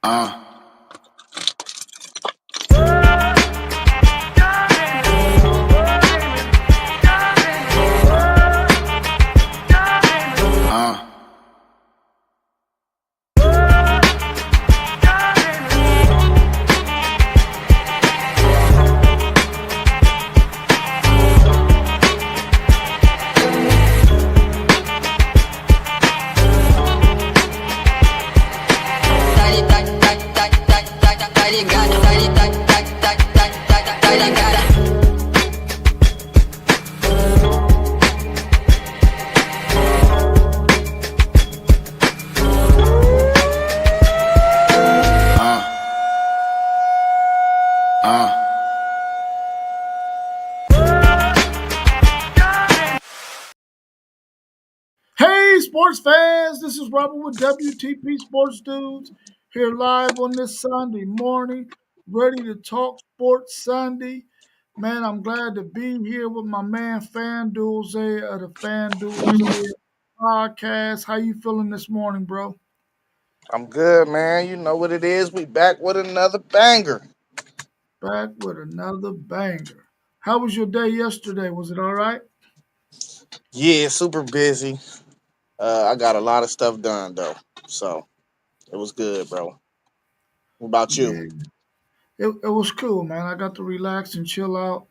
Uh, uh. Hey, sports fans, this is Robert with WTP Sports Dudes here live on this Sunday morning, ready to talk sports Sunday. Man, I'm glad to be here with my man FanDuel Zay of the FanDuel Zay podcast. How you feeling this morning, bro? I'm good, man. You know what it is. We back with another banger. Back with another banger. How was your day yesterday? Was it all right? Yeah, super busy. I got a lot of stuff done though, so it was good, bro. What about you? Yeah. It was cool, man. I got to relax and chill out.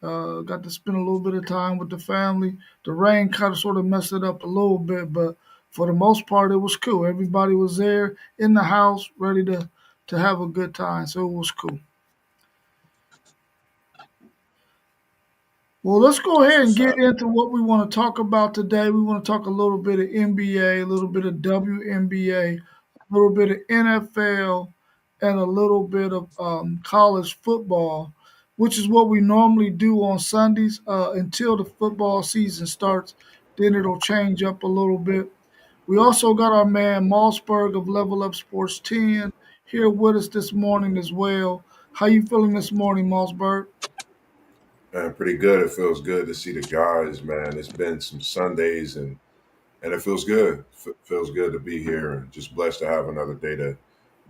Got to spend a little bit of time with the family. The rain kind of sort of messed it up a little bit, but for the most part, it was cool. Everybody was there in the house, ready to have a good time. So it was cool. Well, let's go ahead That's and what's get up. into what we want to talk about today. We want to talk a little bit of NBA, a little bit of WNBA, a little bit of NFL, and a little bit of college football, which is what we normally do on Sundays until the football season starts. Then it'll change up a little bit. We also got our man Mossberg of Level Up Sports 10 here with us this morning as well. How you feeling this morning, Mossberg? Man, pretty good. It feels good to see the guys, man. It's been some Sundays and it feels good. Feels good to be here and just blessed to have another day to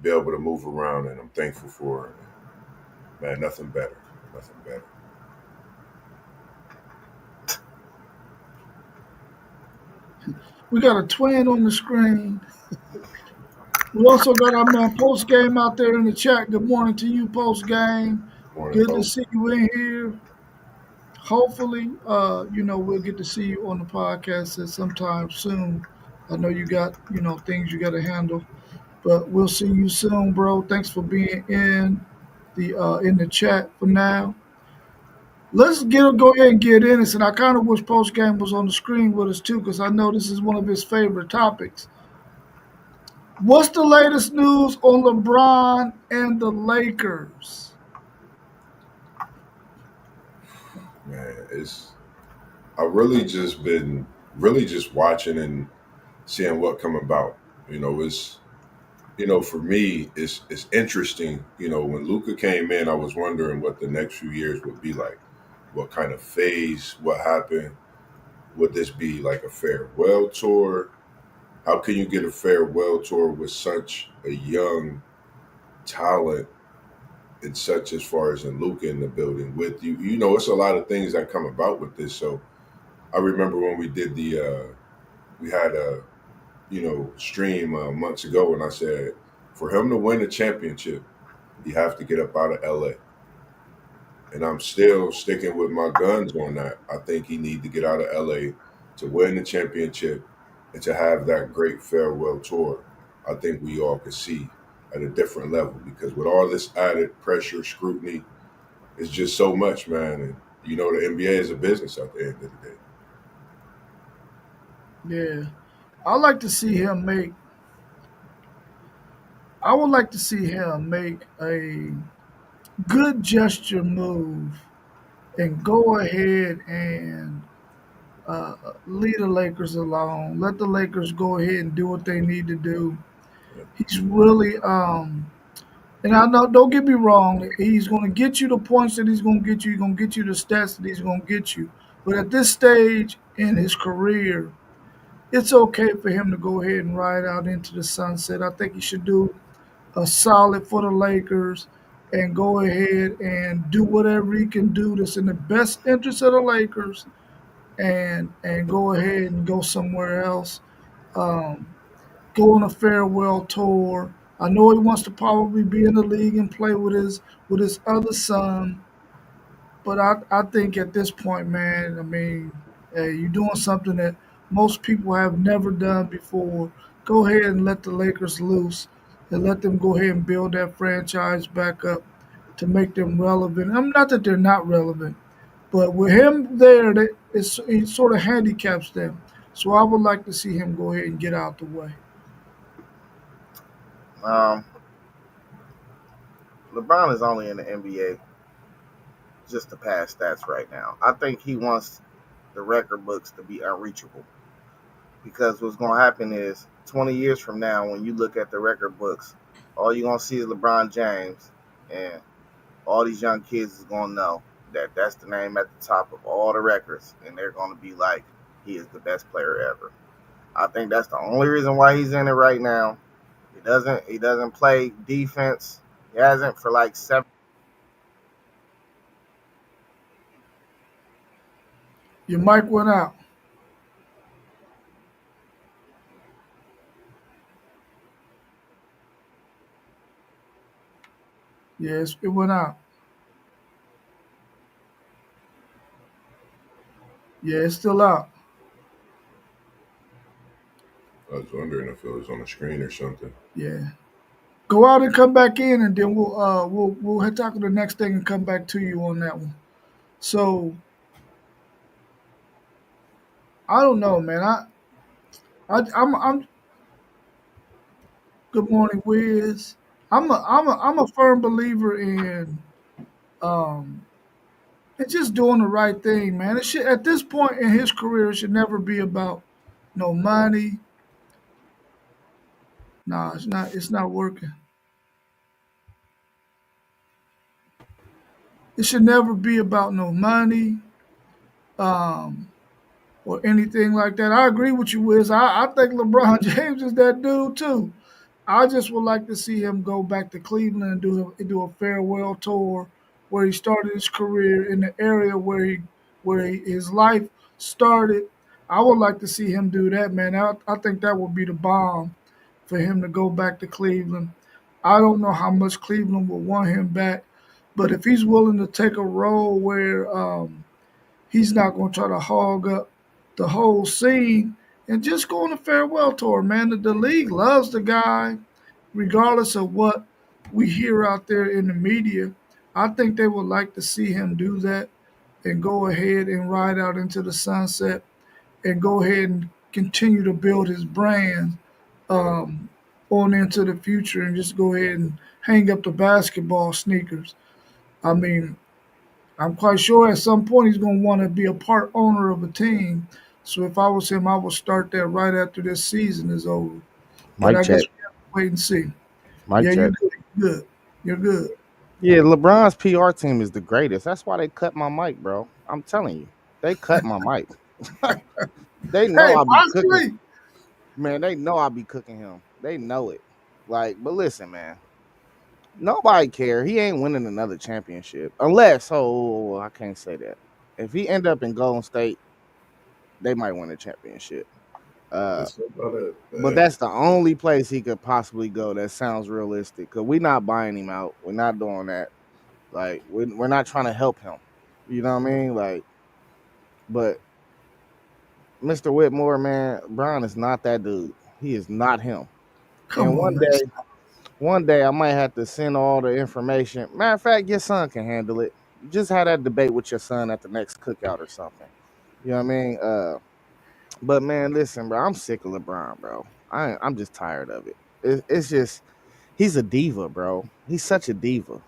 be able to move around and I'm thankful for it. Man, nothing better. Nothing better. We got a twin on the screen. We also got our man Post Game out there in the chat. Good morning to you, Post Game. Morning, Good to folks. see you in here. Hopefully, we'll get to see you on the podcast at sometime soon. I know you got, things you got to handle, but we'll see you soon, bro. Thanks for being in the chat for now. Let's go ahead and get in this, and I kind of wish Post Game was on the screen with us too, because I know this is one of his favorite topics. What's the latest news on LeBron and the Lakers? Man, it's I really just been really just watching and seeing what come about. It's for me, it's interesting. When Luca came in, I was wondering what the next few years would be like. What kind of phase, what happened? Would this be like a farewell tour? How can you get a farewell tour with such a young talent and such as far as in Luca in the building with you? It's a lot of things that come about with this. So I remember when we did we had a stream months ago, and I said for him to win a championship, you have to get up out of LA. And I'm still sticking with my guns on that. I think he need to get out of LA to win the championship and to have that great farewell tour. I think we all could see at a different level because with all this added pressure, scrutiny, it's just so much, man. And the NBA is a business at the end of the day. Yeah, I like to see him make. I would like to see him make a good gesture move and go ahead and leave the Lakers alone. Let the Lakers go ahead and do what they need to do. Yeah. He's really and I know, don't get me wrong, he's going to get you the points that he's going to get you. He's going to get you the stats that he's going to get you. But at this stage in his career, it's okay for him to go ahead and ride out into the sunset. I think he should do solid for the Lakers and go ahead and do whatever he can do that's in the best interest of the Lakers and go ahead and go somewhere else. Um, Go on a farewell tour. I know he wants to probably be in the league and play with his other son, but I think at this point, man, I mean, hey, you're doing something that most people have never done before. Go ahead and let the Lakers loose and let them go ahead and build that franchise back up to make them relevant. I'm not that they're not relevant, but with him there, it sort of handicaps them. So I would like to see him go ahead and get out the way. Um, LeBron is only in the NBA just to pass stats right now. I think he wants the record books to be unreachable because what's going to happen is 20 years from now, when you look at the record books, all you're going to see is LeBron James, and all these young kids is going to know that that's the name at the top of all the records, and they're going to be like, he is the best player ever. I think that's the only reason why he's in it right now. He doesn't play defense. He hasn't for like 7. Your mic went out. Yes, it went out. Yeah, it's still out. I was wondering if it was on the screen or something. Yeah. Go out and come back in, and then we'll head tackle the next thing and come back to you on that one. So I don't know, man. I'm good morning, Wiz. I'm a firm believer um in just doing the right thing, man. It should at this point in his career, it should never be about no money. Nah, it's not. It's not working. It should never be about no money. Um, or anything like that. I agree with you, Wiz. I think LeBron James is that dude too. I just would like to see him go back to Cleveland and do a farewell tour where he started his career in the area his life started. I would like to see him do that, man. I think that would be the bomb for him to go back to Cleveland. I don't know how much Cleveland will want him back, but if he's willing to take a role where he's not going to try to hog up the whole scene and just go on a farewell tour, man. The league loves the guy, regardless of what we hear out there in the media. I think they would like to see him do that and go ahead and ride out into the sunset and go ahead and continue to build his brand um, on into the future and just go ahead and hang up the basketball sneakers. I mean, I'm quite sure at some point he's going to want to be a part owner of a team. So if I was him, I would start that right after this season is over. But Mic I guess check. we have to wait and see. Mic Yeah, you're check. good. You're good. You're good. Yeah, LeBron's PR team is the greatest. That's why they cut my mic, bro. I'm telling you, they cut my mic. They know Hey, I'll be cooking. possibly. Man, they know I'll be cooking him. They know it. Like, but listen, man, nobody care. He ain't winning another championship unless. Oh, I can't say that. If he end up in Golden State, they might win a championship. Uh, It's about it, but man. that's the only place he could possibly go that sounds realistic. Cause we're not buying him out. We're not doing that. Like, we're not trying to help him. You know what I mean? Like, but Mr. Whitmore, man, Brown is not that dude. He is not him. Come And on, man. one day I might have to send all the information. Matter of fact, your son can handle it. Just have that debate with your son at the next cookout or something. You know what I mean? But man, listen, bro, I'm sick of LeBron, bro. I'm just tired of it. It's just he's a diva, bro. He's such a diva.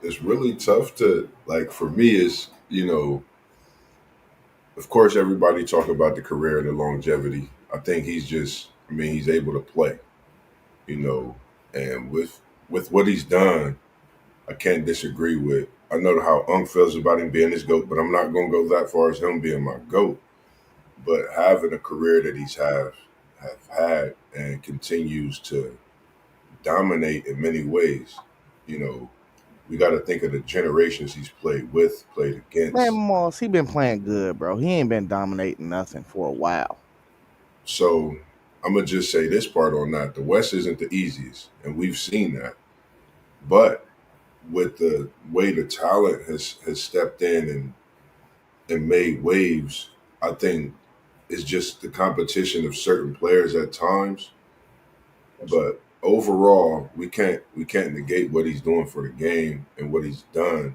It's really tough to like for me. Is of course everybody talk about the career and the longevity. I think he's just. I mean, he's able to play. And with what he's done, I can't disagree with. I know how Unc feels about him being his goat, but I'm not going to go that far as him being my goat. But having a career that have had and continues to dominate in many ways. You know, we got to think of the generations he's played with, played Man, against. Moss, he been playing good, bro. He ain't been dominating nothing for a while. So I'm gonna just say this part on that: the West isn't the easiest, and we've seen that. But with the way the talent has stepped in and made waves, I think it's just the competition of certain players at times. But overall, we can't negate what he's doing for the game and what he's done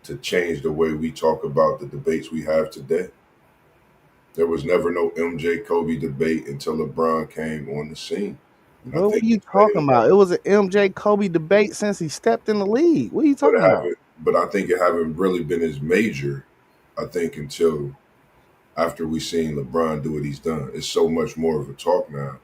to change the way we talk about the debates we have today. There was never no MJ Kobe debate until LeBron came on the scene. And I What think are he you played talking a about? role. It was an MJ Kobe debate since he stepped in the league. What are you But talking it about? haven't but I think it haven't really been as major, I think, until after we seen LeBron do what he's done. It's so much more of a talk now.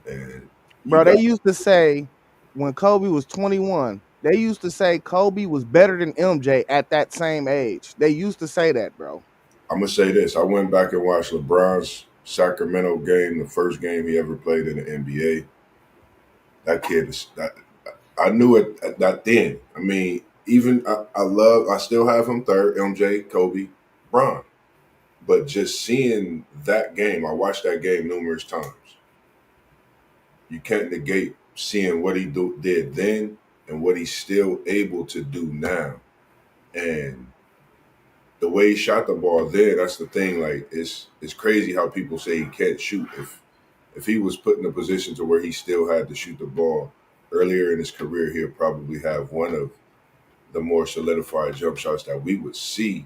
And you Bro, they got used to say when Kobe was 21, they used to say Kobe was better than MJ at that same age. They used to say that, bro. I'm gonna say this. I went back and watched LeBron's Sacramento game, the first game he ever played in the NBA. That kid is that I knew it at that then. I mean, even I still have him third, MJ, Kobe, Bron. But just seeing that game, I watched that game numerous times. You can't negate seeing what did then and what he's still able to do now. And the way he shot the ball then, that's the thing. Like it's crazy how people say he can't shoot. If he was put in a position to where he still had to shoot the ball earlier in his career, he'll probably have one of the more solidified jump shots that we would see.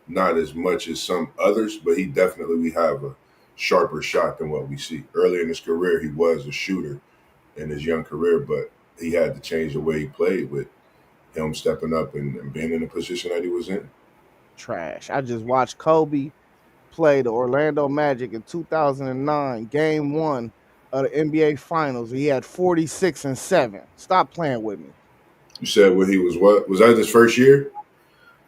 Not as much as some others, but he definitely we have a sharper shot than what we see. Early in his career, he was a shooter in his young career, but he had to change the way he played with him stepping up and being in the position that he was in. Trash. I just watched Kobe play the Orlando Magic in 2009, game one of the NBA Finals. He had 46 and 7. Stop playing with me. You said when he was what? Was that his first year?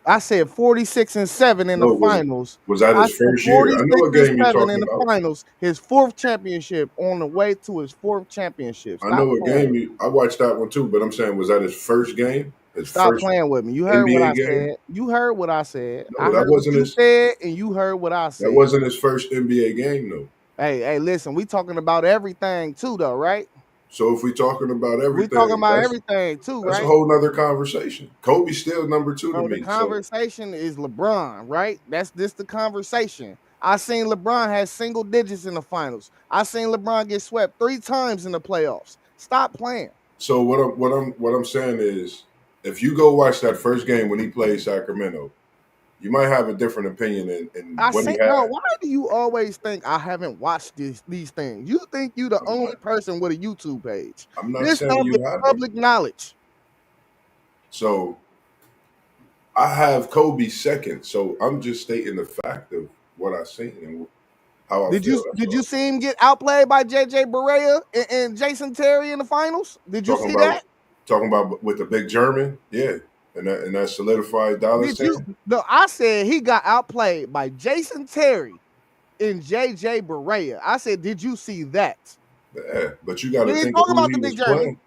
I said 46 and 7 in the No, finals. was that I his said first year? I know 46 what and game you're 7 in talking the about. finals. His fourth championship on the way to his fourth championship. I know Stop what playing game with me. you. I watched that one too, but I'm saying was that his first game? His Stop first playing with me. You heard what NBA I game? said. You heard what I said. I No, that heard what wasn't you his. said, and you heard what I That said. wasn't his first NBA game though. Hey, listen, we talking about everything too, though, right? So if we're talking about We talking everything, about that's everything too, that's a right? whole nother conversation. Kobe's still number two to No, the me. So conversation is LeBron, right? That's this the conversation. I seen LeBron has single digits in the finals. I seen LeBron get swept 3 times in the playoffs. Stop playing. what I'm saying is, if you go watch that first game when he played Sacramento, you might have a different opinion in I what he seen, bro. had. Why do you always think I haven't watched these things? You think you the I'm only not. person with a YouTube page? I'm not This saying stuff is you haven't. public knowledge. So I have Kobe second. So I'm just stating the fact of what I seen and how I Did feel. you That's did you all. see him get outplayed by JJ Barea and Jason Terry in the finals? Did you Talking see about that? with the big German, yeah, and that solidified Dallas Did you? team. No, I said he got outplayed by Jason Terry and JJ Barea. I said, did you see that? Yeah, but you got We to ain't think of talking who about he the was big German. playing.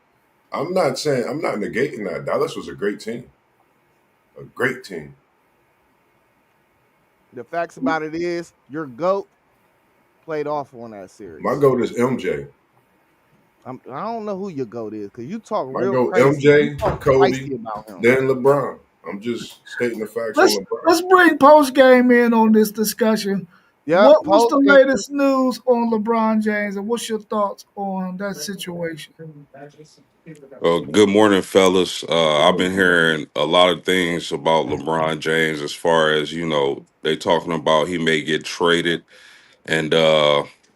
I'm not negating that. Dallas was a great team, a great team. The facts about it is your GOAT played off on that My series. goat is MJ. I don't know who your GOAT is because you talk My real goat crazy. You MJ, talk Kobe, spicy about him. then LeBron. I'm just stating the facts on Let's LeBron. let's bring post game in on this discussion. Yep, What's post the game. latest news on LeBron James, and what's your thoughts on that situation? Well, good morning, fellas. I've been hearing a lot of things about LeBron James as far as, they talking about he may get traded. And,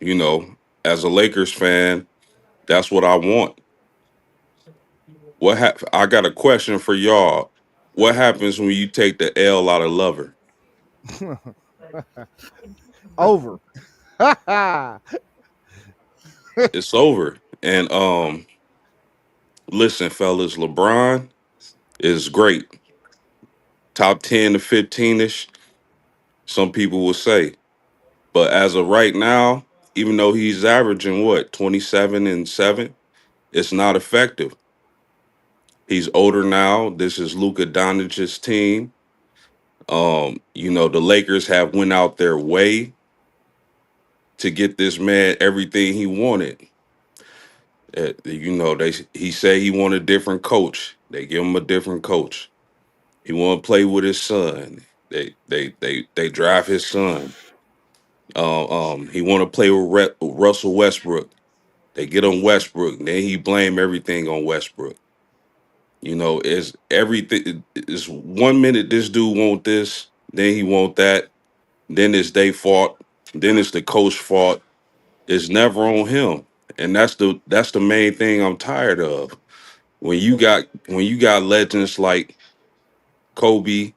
you know, as a Lakers fan, that's what I want. I got a question for y'all. What happens when you take the L out of lover? Over. It's over. And listen, fellas, LeBron is great. Top 10 to 15ish, some people will say. But as of right now, even though he's averaging what, 27 and 7, It's not effective. He's older now. This is Luka Doncic's team. The Lakers have went out their way to get this man everything he wanted. He said he wanted a different coach. They give him a different coach. He want to play with his son. They drive his son. He want to play with Russell Westbrook. They get on Westbrook. Then he blame everything on Westbrook. Is everything is 1 minute this dude want this, then he want that, then it's their fault, then it's the coach fault. It's never on him. And that's the main thing I'm tired of. When you got legends like Kobe,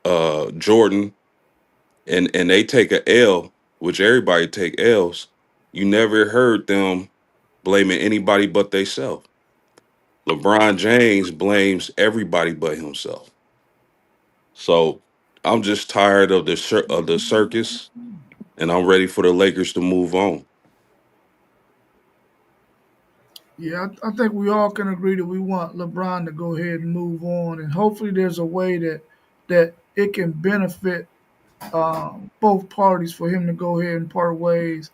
Jordan, and they take a L, which everybody take L's, you never heard them blaming anybody but theyself. LeBron James blames everybody but himself. So I'm just tired of the circus, and I'm ready for the Lakers to move on. Yeah, I think we all can agree that we want LeBron to go ahead and move on, and hopefully there's a way that it can benefit both parties for him to go ahead and part ways.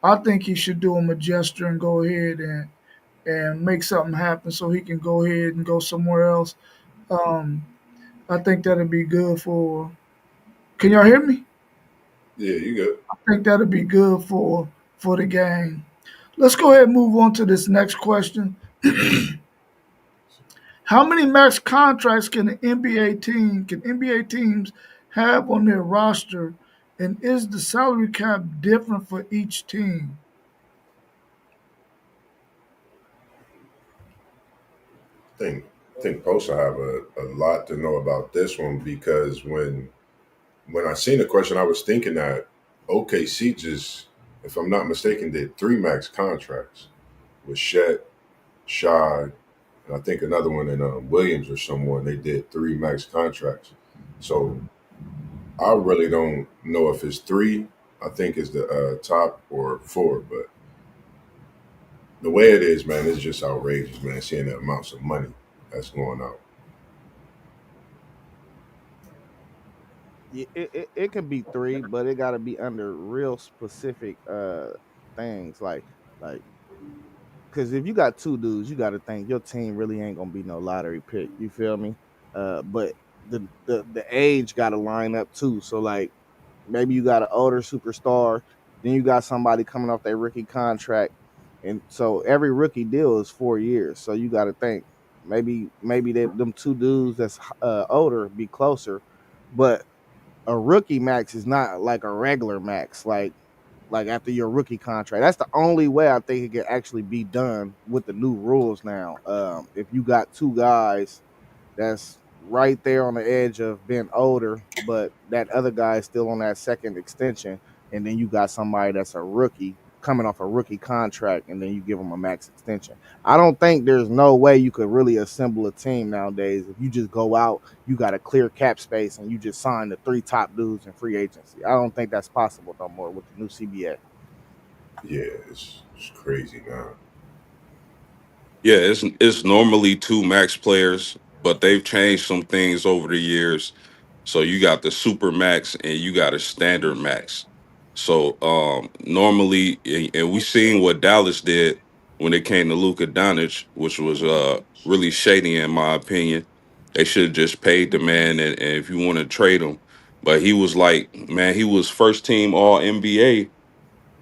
I think he should do him a gesture and go ahead and make something happen so he can go ahead and go somewhere else. Um, I think that'd be good for. Can y'all hear me? Yeah, you good. I think that'd be good for the game. Let's go ahead and move on to this next question. How many max contracts can NBA teams have on their roster, and is the salary cap different for each team? I think Post will have a lot to know about this one because when I seen the question, I was thinking that OKC just, if I'm not mistaken, did three max contracts with Shet, Shy, and I think another one in Williams or someone. They did three max contracts. So I really don't know if it's three. I think it's the top or four, but the way it is, man, it's just outrageous, man. Seeing the amounts of money that's going out. Yeah, it can be three, but it got to be under real specific things like because if you got two dudes, you got to think your team really ain't gonna be no lottery pick. You feel me? But the age got to line up too. So like maybe you got an older superstar, then you got somebody coming off their rookie contract, and so every rookie deal is 4 years. So you got to think maybe them two dudes that's older be closer, but a rookie max is not like a regular max, like after your rookie contract. That's the only way I think it can actually be done with the new rules now. If you got two guys that's right there on the edge of being older, but that other guy is still on that second extension, and then you got somebody that's a rookie coming off a rookie contract, and then you give them a max extension. I don't think there's no way you could really assemble a team nowadays if you just go out, you got a clear cap space, and you just sign the three top dudes in free agency. I don't think that's possible no more with the new CBA. Yeah, it's crazy now. Yeah, it's normally two max players, but they've changed some things over the years. So you got the super max and you got a standard max. So normally, and we seen what Dallas did when it came to Luka Doncic, which was really shady in my opinion. They should have just paid the man, and if you want to trade him, but he was like, man, he was first team All NBA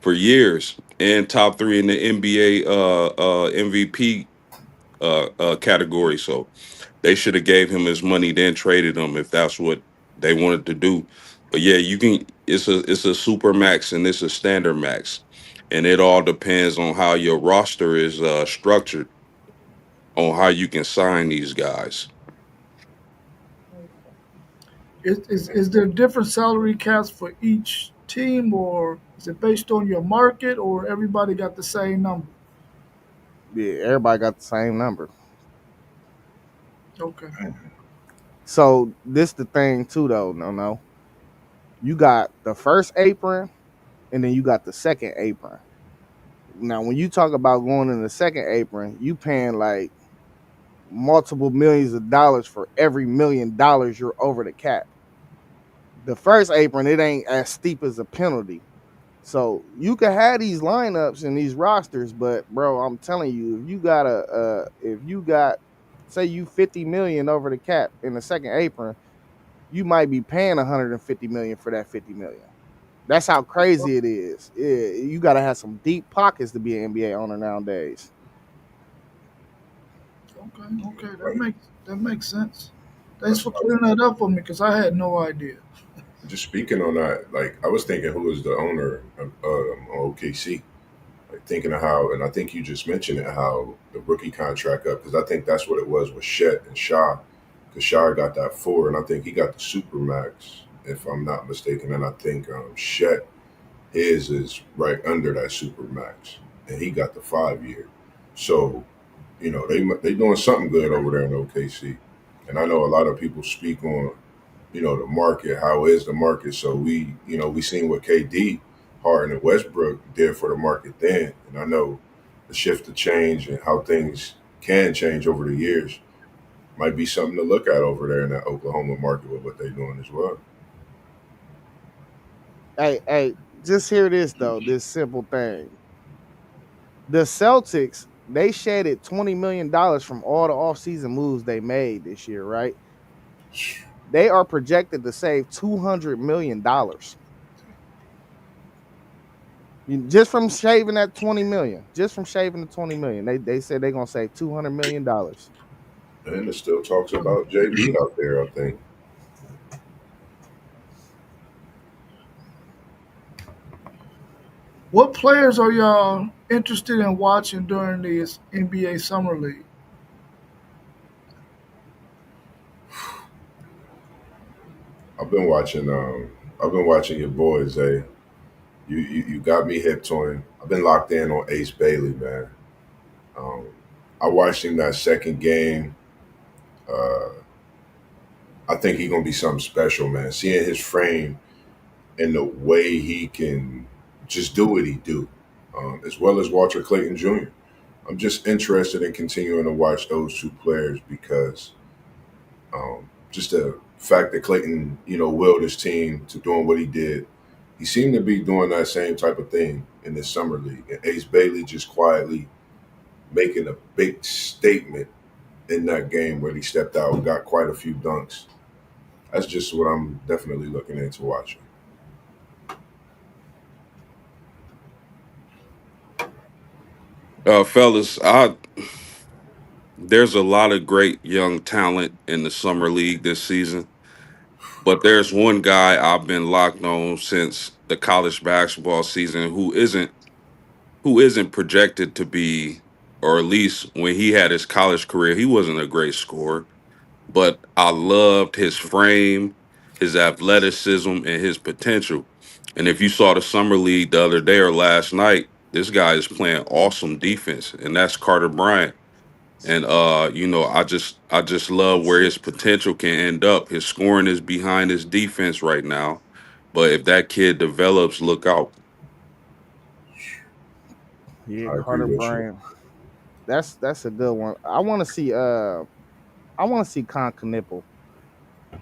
for years and top three in the NBA MVP category. So they should have gave him his money, then traded him if that's what they wanted to do. But yeah, you can. It's a super max and it's a standard max, and it all depends on how your roster is structured on how you can sign these guys. Is there different salary caps for each team, or is it based on your market, or everybody got the same number? Yeah, everybody got the same number. Okay. So this the thing too, though. No, you got the first apron, and then you got the second apron. Now, when you talk about going in the second apron, you paying like multiple millions of dollars for every $1 million you're over the cap. The first apron, it ain't as steep as a penalty. So you can have these lineups and these rosters, but bro, I'm telling you, if you got, say you 50 million over the cap in the second apron, you might be paying 150 million for that 50 million. That's how crazy it is. You got to have some deep pockets to be an NBA owner nowadays. Okay, okay, Right. that makes sense. Thanks That's for what I was clearing that up for me because I had no idea. just speaking on that. Like I was thinking, who was the owner of OKC? Like thinking of how, and I think you just mentioned it, how the rookie contract up because I think that's what it was with Shet and Shaw, because Shaw got that 4, and I think he got the super max, if I'm not mistaken, and I think Shet his is right under that super max, and he got the 5 year. So they doing something good over there in OKC, and I know a lot of people speak on the market. How is the market? So we seen what KD, Harden, and Westbrook did for the market then, and I know the shift to change and how things can change over the years might be something to look at over there in that Oklahoma market with what they're doing as well. Hey, just hear this though, this simple thing. The Celtics, they shedded $20 million from all the offseason moves they made this year, right? They are projected to save $200 million just from shaving that 20 million. Just from shaving the 20 million, they said they're gonna save $200 million. And it still talks about JB out there, I think. What players are y'all interested in watching during this NBA Summer League? I've been watching your boys, eh? You got me hipped on him. I've been locked in on Ace Bailey, man. Um, I watched him that second game. Uh, I think he's gonna be something special, man. Seeing his frame and the way he can just do what he do, as well as Walter Clayton Jr. I'm just interested in continuing to watch those two players because just the fact that Clayton, willed his team to doing what he did, he seemed to be doing that same type of thing in this summer league. And Ace Bailey just quietly making a big statement in that game where he stepped out and got quite a few dunks. That's just what I'm definitely looking into watching. Fellas, there's a lot of great young talent in the summer league this season, but there's one guy I've been locked on since the college basketball season who isn't projected to be, or at least when he had his college career, he wasn't a great scorer, but I loved his frame, his athleticism, and his potential. And if you saw the summer league the other day or last night, this guy is playing awesome defense, and that's Carter Bryant. And I just love where his potential can end up. His scoring is behind his defense right now, but if that kid develops, look out. Yeah, I agree Carter with you. Bryant. That's a good one. I want to see Con Knipple.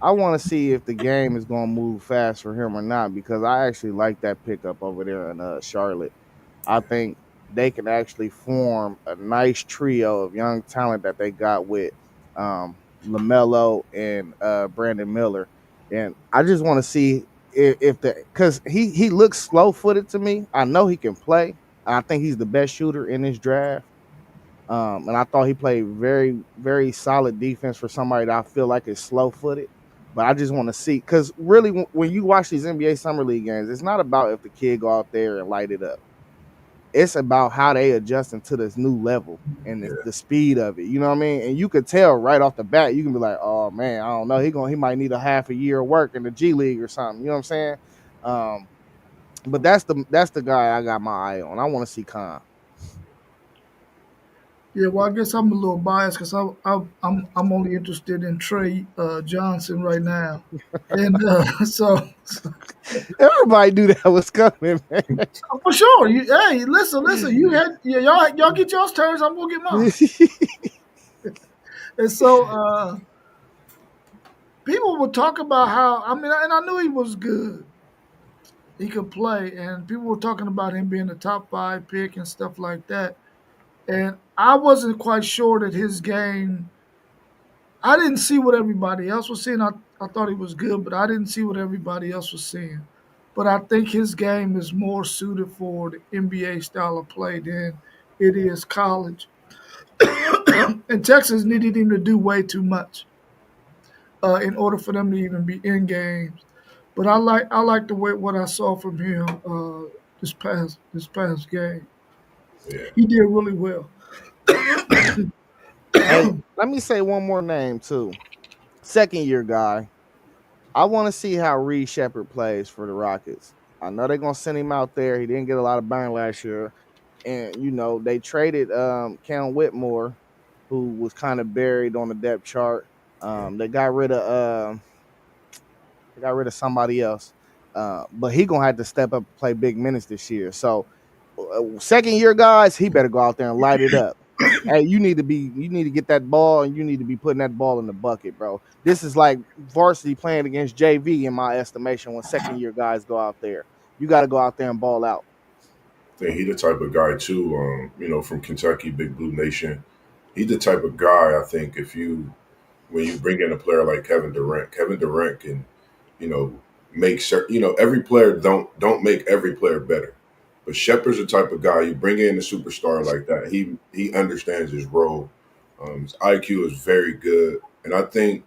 I want to see if the game is going to move fast for him or not because I actually like that pickup over there in Charlotte. I think they can actually form a nice trio of young talent that they got with Lamelo and Brandon Miller, and I just want to see if the because he looks slow footed to me. I know he can play. I think he's the best shooter in this draft. And I thought he played very, very solid defense for somebody that I feel like is slow footed. But I just want to see because really, when you watch these NBA Summer League games, it's not about if the kid go out there and light it up. It's about how they adjusting to this new level and Yeah, the speed of it. You know what I mean? And you could tell right off the bat. You can be like, "Oh man, I don't know. He might need a half a year of work in the G League or something." You know what I'm saying? Um, but that's the guy I got my eye on. I want to see Khan. Yeah, well, I guess I'm a little biased because I'm only interested in Trey Johnson right now, and Everybody knew that was coming, man. for sure. You hey, listen. You had yeah, y'all get y'all's turns. I'm gonna get mine. And so people would talk about how I mean, and I knew he was good. He could play, and people were talking about him being a top five pick and stuff like that. And I wasn't quite sure that his game. I didn't see what everybody else was seeing. I thought he was good, but I didn't see what everybody else was seeing. But I think his game is more suited for the NBA style of play than it is college. And Texas needed him to do way too much in order for them to even be in games. But I like the way what I saw from him this past game. Yeah, He did really well. Hey, let me say one more name too. Second year guy. I want to see how Reed Shepard plays for the Rockets. I know they're gonna send him out there. He didn't get a lot of burn last year, and they traded Cam Whitmore, who was kind of buried on the depth chart. yeah, They got rid of somebody else, but he gonna have to step up and play big minutes this year. So, second year guys, he better go out there and light it up. Hey, you need to get that ball, and you need to be putting that ball in the bucket, bro. This is like varsity playing against JV in my estimation. When second year guys go out there, you got to go out there and ball out. I think he the type of guy too. From Kentucky, Big Blue Nation. He the type of guy. I think if you when you bring in a player like Kevin Durant can, you know, make certain. Every player don't make every player better. But Shepard's the type of guy you bring in a superstar like that. He understands his role. His IQ is very good, and I think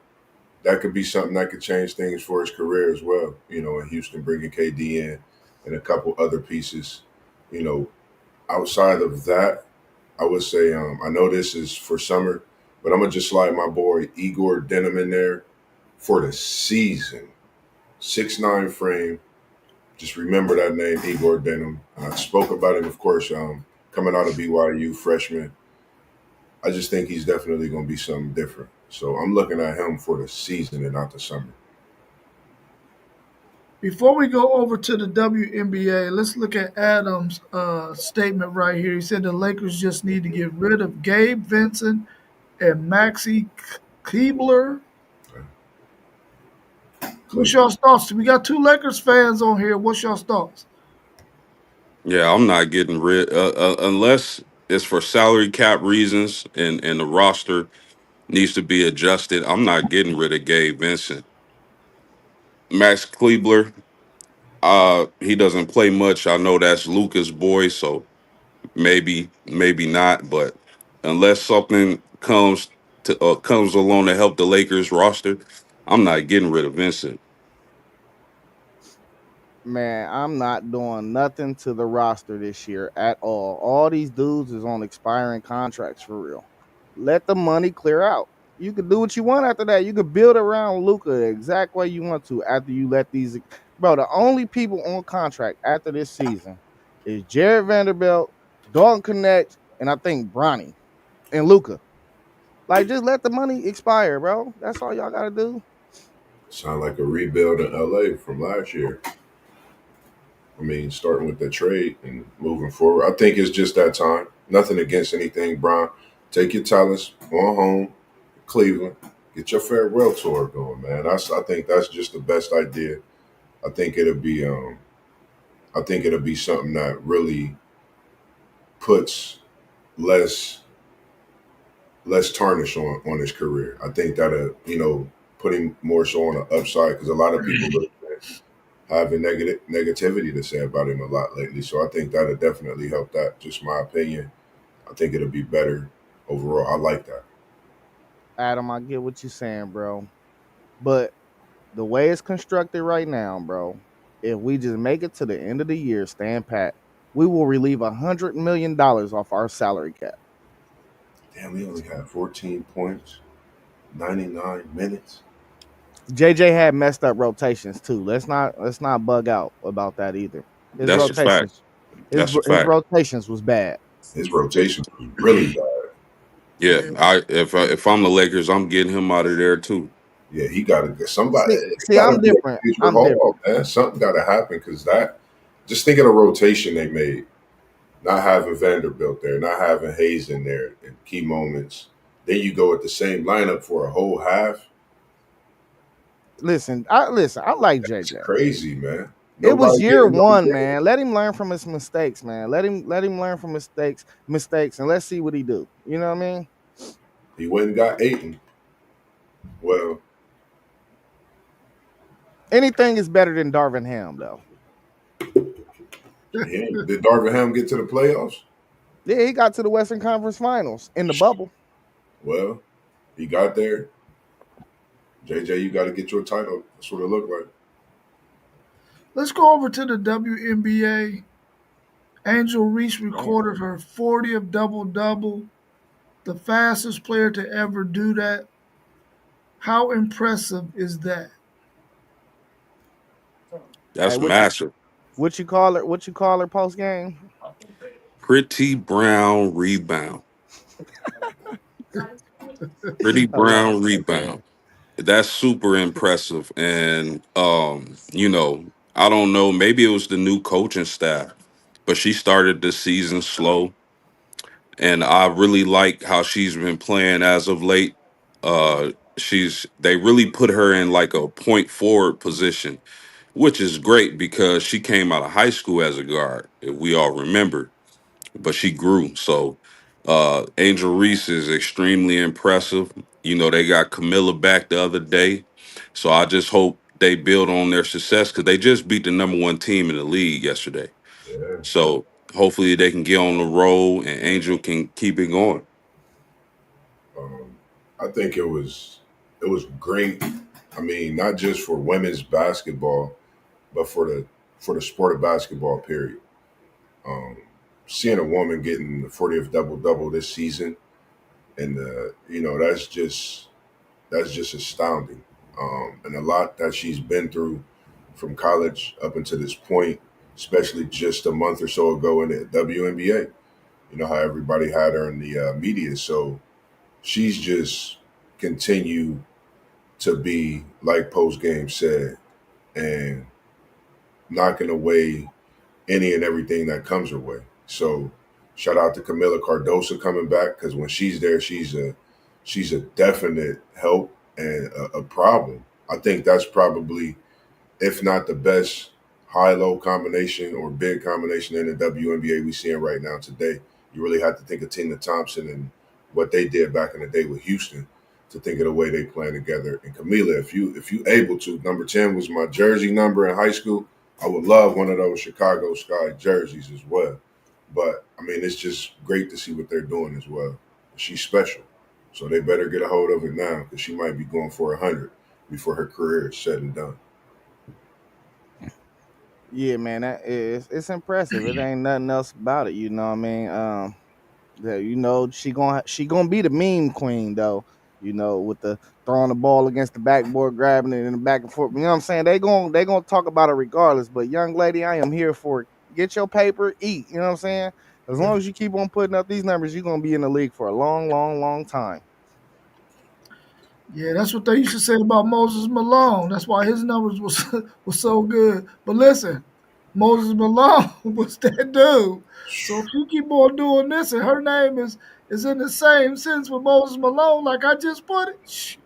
that could be something that could change things for his career as well. In Houston, bringing KD in and a couple other pieces. You know, outside of that, I would say I know this is for summer, but I'm gonna just slide my boy Igor Denim in there for the season. 6'9" frame. Just remember that name, Igor Denim. I spoke about him, of course, coming out of BYU, freshman. I just think he's definitely going to be something different. So I'm looking at him for the season and not the summer. Before we go over to the WNBA, let's look at Adams' statement right here. He said the Lakers just need to get rid of Gabe Vincent and Maxi Keebler. What's Cleveland. y'all's thoughts? We got two Lakers fans on here. What's y'all's thoughts? Yeah, I'm not getting rid unless it's for salary cap reasons and the roster needs to be adjusted. I'm not getting rid of Gabe Vincent. Max Kleber, he doesn't play much. I know that's Luca's boy, so maybe not. But unless something comes along to help the Lakers roster, I'm not getting rid of Vincent. Man, I'm not doing nothing to the roster this year at all. All these dudes is on expiring contracts for real. Let the money clear out. You can do what you want after that. You can build around Luca the exact way you want to after you let these. Bro, the only people on contract after this season is Jared Vanderbilt, Dalton Connect, and I think Bronny and Luca. Like, just let the money expire, bro. That's all y'all gotta do. Sound like a rebuild in LA from last year. I mean, starting with the trade and moving forward. I think it's just that time. Nothing against anything, Brian. Take your talents, go home, Cleveland. Get your farewell tour going, man. I think that's just the best idea. I think it'll be something that really puts less less tarnish on his career. I think that put him more so on the upside because a lot of people look having negativity to say about him a lot lately. So I think that'll definitely help that. Just my opinion. I think it'll be better overall. I like that. Adam, I get what you're saying, bro. But the way it's constructed right now, bro, if we just make it to the end of the year, stand pat, we will relieve $100 million off our salary cap. Damn, we only had 14 points, 99 minutes. JJ had messed up rotations too. Let's not bug out about that either. His That's a fact. rotations, his That's a his fact. rotations was bad. His rotation was really bad. Yeah, Yeah. if I'm the Lakers, I'm getting him out of there too. Yeah, he got to get somebody. It See, got to I'm be a different. major I'm haul, different. man. Something got to happen because that. Just think of the rotation they made. Not having Vanderbilt there, not having Hayes in there in key moments. Then you go with the same lineup for a whole half. Listen. I like It's JJ. crazy, man. It was Nobody year getting no one, game. man. Let him learn from his mistakes, man. Let him learn from mistakes, and let's see what he do. You know what I mean? He went and got Aiton. Well, Anything is better than Darvin Ham, though. did Darvin Ham get to the playoffs? Yeah, he got to the Western Conference Finals in the bubble. Well, he got there. JJ, you got to get your title. That's what it looked like. Let's go over to the WNBA. Angel Reese recorded her 40th double double, the fastest player to ever do that. How impressive is that? Hey, That's massive. what you call her? What you call her post game? Pretty Brown rebound. Pretty I love Brown rebound. That's super impressive. And I don't know, maybe it was the new coaching staff, but she started the season slow. And I really like how she's been playing as of late. They really put her in like a point forward position, which is great because she came out of high school as a guard, if we all remember, but she grew. So Angel Reese is extremely impressive. They got Camilla back the other day. So I just hope they build on their success because they just beat the number one team in the league yesterday. Yeah. So hopefully they can get on the roll and Angel can keep it going. Um, I think it was great. I mean, not just for women's basketball, but for the sport of basketball. Period. Um, Seeing a woman getting the 40th double double this season, and that's just astounding. And a lot that she's been through from college up until this point, especially just a month or so ago in the WNBA. You know how everybody had her in the media, so she's just continued to be like post game said, and knocking away any and everything that comes her way. So shout out to Camila Cardoso coming back because when she's there, she's a definite help and a problem. I think that's probably, if not the best high low combination or big combination in the WNBA we seeing right now today. You really have to think of Tina Thompson and what they did back in the day with Houston to think of the way they playing together. And Camila, if you able to, number 10 was my jersey number in high school. I would love one of those Chicago Sky jerseys as well. But I mean, it's just great to see what they're doing as well. She's special, so they better get a hold of it now because she might be going for 100 before her career is said and done. Yeah, man, it's impressive. It ain't nothing else about it. You know what I mean? Yeah, she gonna be the meme queen though. With the throwing the ball against the backboard, grabbing it in the back and forth. You know what I'm saying? They gonna talk about it regardless. But young lady, I am here for it. Get your paper, eat. You know what I'm saying? As long as you keep on putting up these numbers, you're gonna be in the league for a long, long, long time. Yeah, that's what they used to say about Moses Malone. That's why his numbers was so good. But listen, Moses Malone was that dude. So if you keep on doing this and her name is in the same sense with Moses Malone, like I just put it,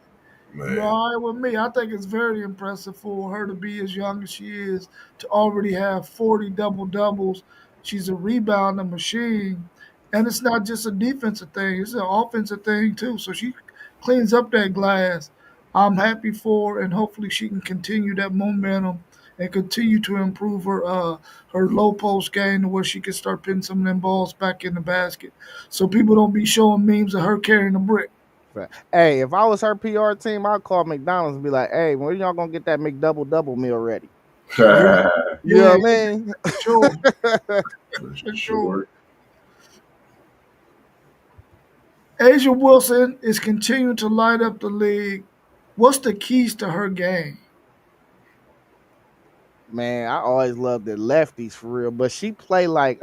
you Man, all right with me? I think it's very impressive for her to be as young as she is to already have 40 double doubles. She's a rebounding machine. And it's not just a defensive thing, it's an offensive thing too. So she cleans up that glass. I'm happy for her, and hopefully she can continue that momentum and continue to improve her low post game to where she can start putting some of them balls back in the basket. So people don't be showing memes of her carrying a brick. But, hey, if I was her PR team, I'd call McDonald's and be like, "Hey, when y'all gonna get that McDouble double meal ready?" Yeah, for You yeah, know what I mean? for sure. For sure. sure. Asia Wilson is continuing to light up the league. What's the keys to her game? Man, I always loved the lefties for real, but she play like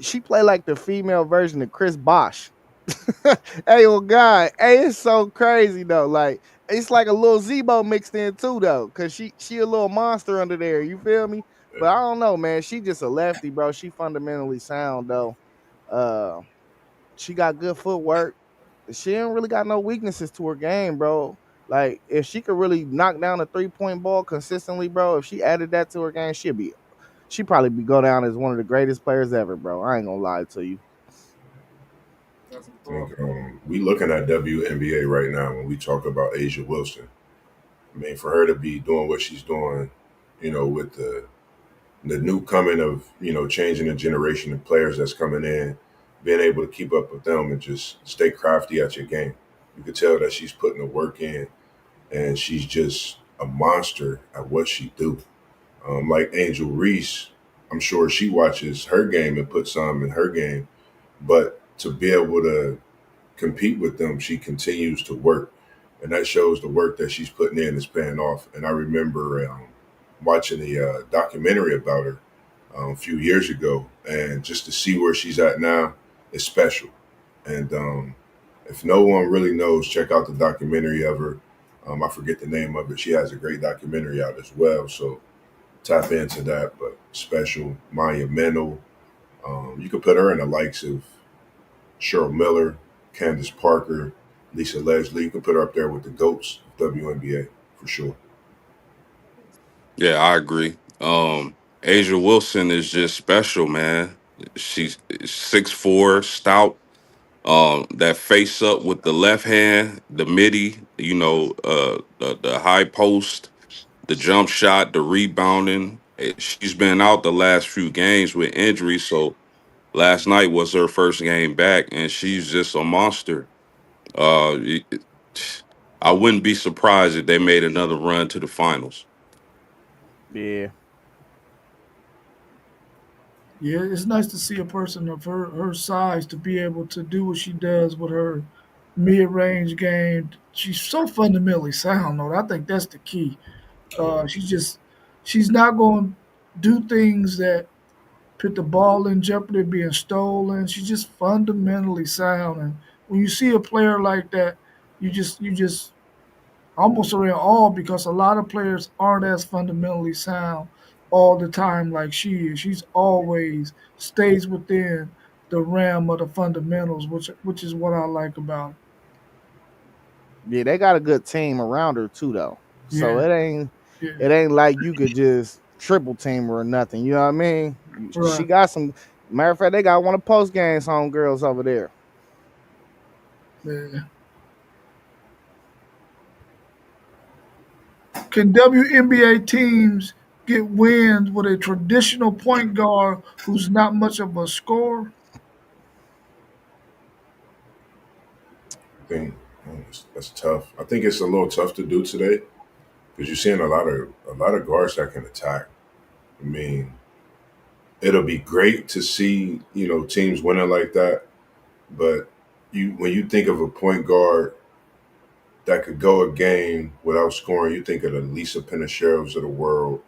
She played like the female version of Chris Bosh. Hey, well, God, hey, it's so crazy though. Like, it's like a little Zebo mixed in too, though, cause she a little monster under there. You feel me? But I don't know, man. She just a lefty, bro. She fundamentally sound though. Uh, she got good footwork. She ain't really got no weaknesses to her game, bro. Like, if she could really knock down a 3-point ball consistently, bro, if she added that to her game, she probably be go down as one of the greatest players ever, bro. I ain't gonna lie to you. I think we looking at WNBA right now when we talk about Asia Wilson. I mean, for her to be doing what she's doing, with the new coming of changing the generation of players that's coming in, being able to keep up with them and just stay crafty at your game. You could tell that she's putting the work in, and she's just a monster at what she do. Like Angel Reese, I'm sure she watches her game and puts some in her game, but to be able to compete with them, she continues to work, and that shows the work that she's putting in is paying off. And I remember watching the documentary about her a few years ago, and just to see where she's at now is special. And if no one really knows, check out the documentary of her. I forget the name of it. She has a great documentary out as well, so tap into that. But special, monumental. You could put her in the likes of Cheryl Miller, Candace Parker, Lisa Leslie. You can put her up there with the goats of WNBA for sure. Yeah, I agree. Asia Wilson is just special, man. She's 6'4", stout. That face up with the left hand, the midi, the high post, the jump shot, the rebounding. She's been out the last few games with injury, so last night was her first game back, and she's just a monster. Uh, it- I wouldn't be surprised if they made another run to the finals. Yeah. Yeah, it's nice to see a person of her size to be able to do what she does with her mid range game. She's so fundamentally sound, though. I think that's the key. Yeah. She's not going to do things that put the ball in jeopardy of being stolen. She's just fundamentally sound, and when you see a player like that, you just almost are in awe because a lot of players aren't as fundamentally sound all the time like she is. She's always stays within the realm of the fundamentals, which is what I like about her. Yeah, they got a good team around her too, though. So Yeah, it ain't yeah, it ain't like you could just triple team her or nothing. You know what I mean? She right. got some. Matter of fact, they got one of post games home girls over there. Yeah. Can WNBA teams get wins with a traditional point guard who's not much of a scorer? I think that's tough. I think it's a little tough to do today because you're seeing a lot of guards that can attack. I mean, it'll be great to see teams winning like that, but when you think of a point guard that could go a game without scoring, you think of the Lisa Penicheros of the world.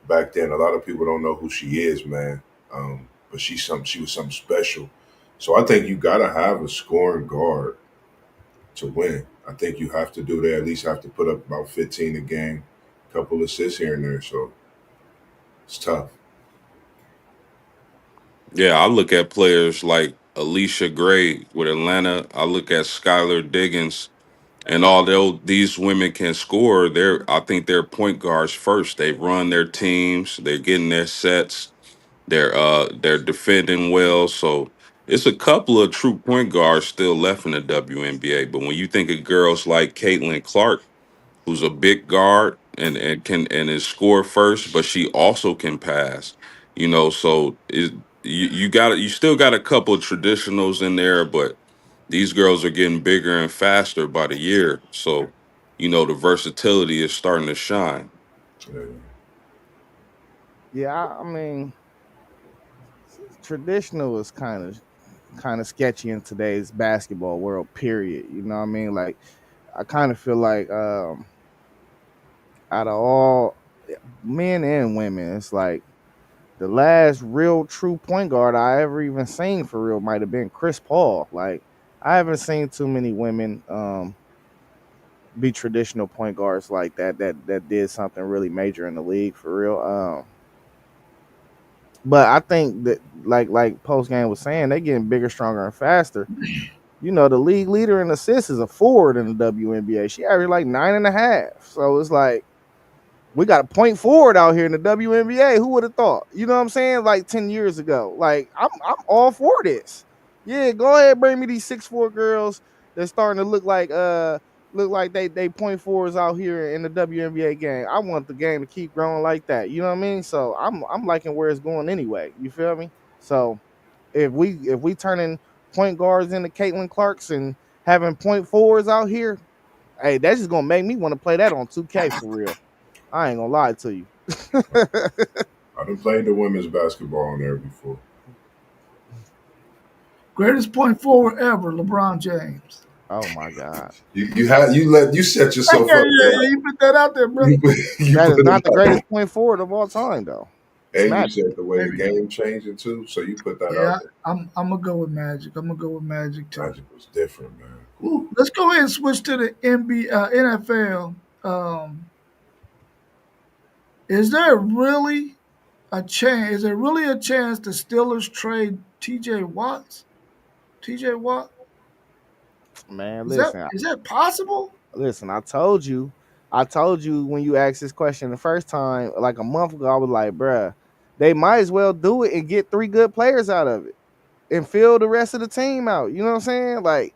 Back then, a lot of people don't know who she is, man. But she was something special. So I think you gotta have a scoring guard to win. I think you have to do that. At least have to put up about 15 a game, a couple assists here and there. So it's tough. Yeah, I look at players like Alicia Gray with Atlanta. I look at Skylar Diggins, and although these women can score, I think they're point guards first. They run their teams. They're getting their sets. They're defending well. So it's a couple of true point guards still left in the WNBA. But when you think of girls like Caitlin Clark, who's a big guard and is score first, but she also can pass. So you still got a couple of traditionals in there, but these girls are getting bigger and faster by the year. So the versatility is starting to shine. Yeah. Yeah, I mean, traditional is kind of sketchy in today's basketball world. Period. You know what I mean? Like, I kind of feel like out of all men and women, it's like The last real true point guard I ever even seen for real might have been Chris Paul. Like I haven't seen too many women be traditional point guards like that did something really major in the league for real. But I think that like post game was saying, they getting bigger, stronger, and faster. You know, the league leader in assists is a forward in the WNBA. She averaged like 9.5. So it's like we got a point forward out here in the WNBA. Who would have thought? You know what I'm saying? Like 10 years ago. Like I'm all for this. Yeah, go ahead, bring me these 6'4" girls that's starting to look like they point forwards out here in the WNBA game. I want the game to keep growing like that. You know what I mean? So I'm liking where it's going anyway. You feel me? So if we turning point guards into Caitlin Clarks and having point forwards out here, hey, that's just gonna make me want to play that on 2K for real. I ain't gonna lie to you. I done played the women's basketball on there before. Greatest point forward ever, LeBron James. Oh my god. You set Hey, yourself yeah, up yeah, there. yeah. You put that out there, brother. You That put is it not the out there. greatest point forward of all time though. It's And you Magic. said the way the Maybe. game changing too, so you put that out Yeah, there. I'm gonna go with Magic. I'm gonna go with Magic too. Magic was different, man. Woo. Let's go ahead and switch to the NFL. Is there really a chance? Is there really a chance the Steelers trade T.J. Watts? T.J. Watt? Man, Is that listen, is that possible? listen, I told you when you asked this question the first time, like a month ago, I was like, bruh, they might as well do it and get three good players out of it and fill the rest of the team out. You know what I'm saying? Like,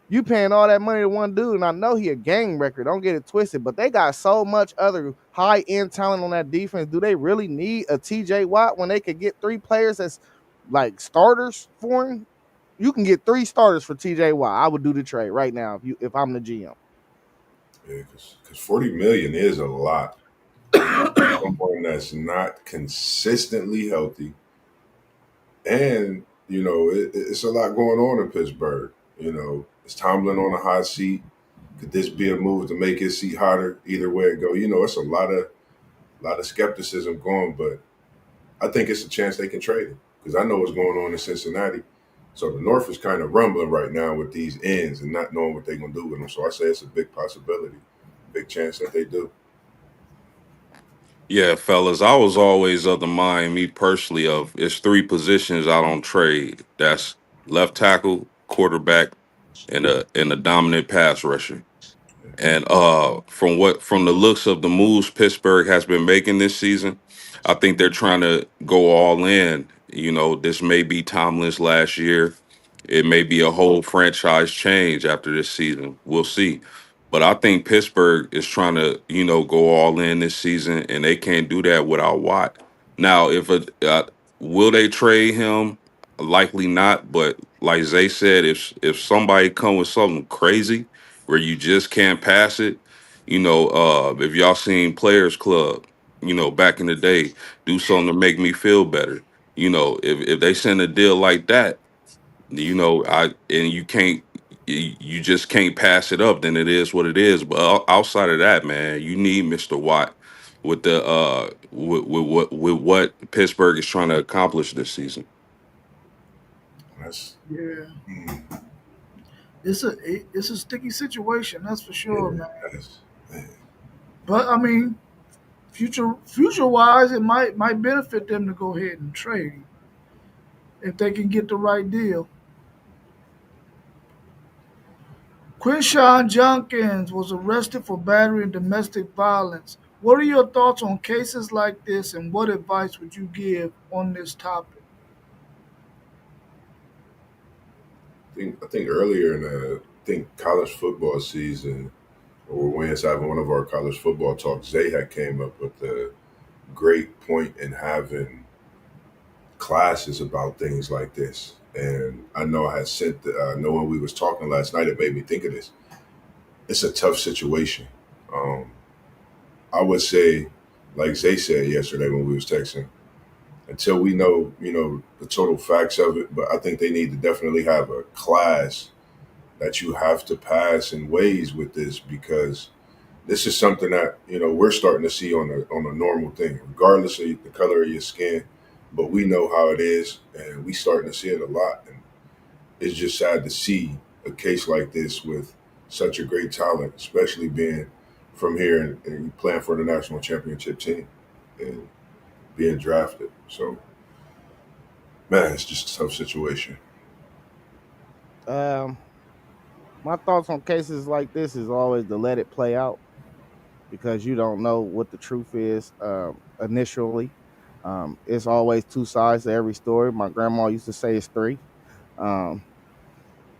you paying all that money to one dude, and I know he a game record. Don't get it twisted, but they got so much other high end talent on that defense. Do they really need a TJ Watt when they could get three players that's like starters for him? You can get three starters for TJ Watt. I would do the trade right now if I'm the GM. Yeah, because 40 million is a lot. Someone that's not consistently healthy, and it's a lot going on in Pittsburgh. Is Tomlin on a hot seat? Could this be a move to make his seat hotter? Either way it go, it's a lot of skepticism going, but I think it's a chance they can trade him because I know what's going on in Cincinnati. So the North is kind of rumbling right now with these ends and not knowing what they're gonna do with them. So I say it's a big possibility, big chance that they do. Yeah, fellas, I was always of the mind, me personally, of it's three positions I don't trade. That's left tackle, quarterback, and a dominant pass rusher. And from the looks of the moves Pittsburgh has been making this season, I think they're trying to go all in. This may be Tomlin's last year. It may be a whole franchise change after this season. We'll see. But I think Pittsburgh is trying to, go all in this season, and they can't do that without Watt. Now, will they trade him? Likely not. But like Zay said, if somebody come with something crazy where you just can't pass it. If y'all seen Players Club, back in the day, do something to make me feel better. If they send a deal like that, and you just can't pass it up, then it is what it is. But outside of that, man, you need Mr. Watt with what Pittsburgh is trying to accomplish this season. That's Yeah, mm, it's a sticky situation. That's for sure, yeah, man. that's man. But I mean, future wise, it might benefit them to go ahead and trade if they can get the right deal. Quinshawn Junkins was arrested for battery and domestic violence. What are your thoughts on cases like this, and what advice would you give on this topic? I think earlier in the college football season, or when it's having one of our college football talks, Zay had came up with a great point in having classes about things like this. And I know I had sent, know when we was talking last night, it made me think of this. It's a tough situation. Um, I would say, like Zay said yesterday when we was texting, until we know, the total facts of it. But I think they need to definitely have a class that you have to pass in ways with this because this is something that we're starting to see on a normal thing, regardless of the color of your skin. but we know how it is, and we starting to see it a lot. And it's just sad to see a case like this with such a great talent, especially being from here and playing for the national championship team and being drafted. So, man, it's just a tough situation. Um, my thoughts on cases like this is always to let it play out because you don't know what the truth is initially. It's always two sides to every story. My grandma used to say it's three. Um,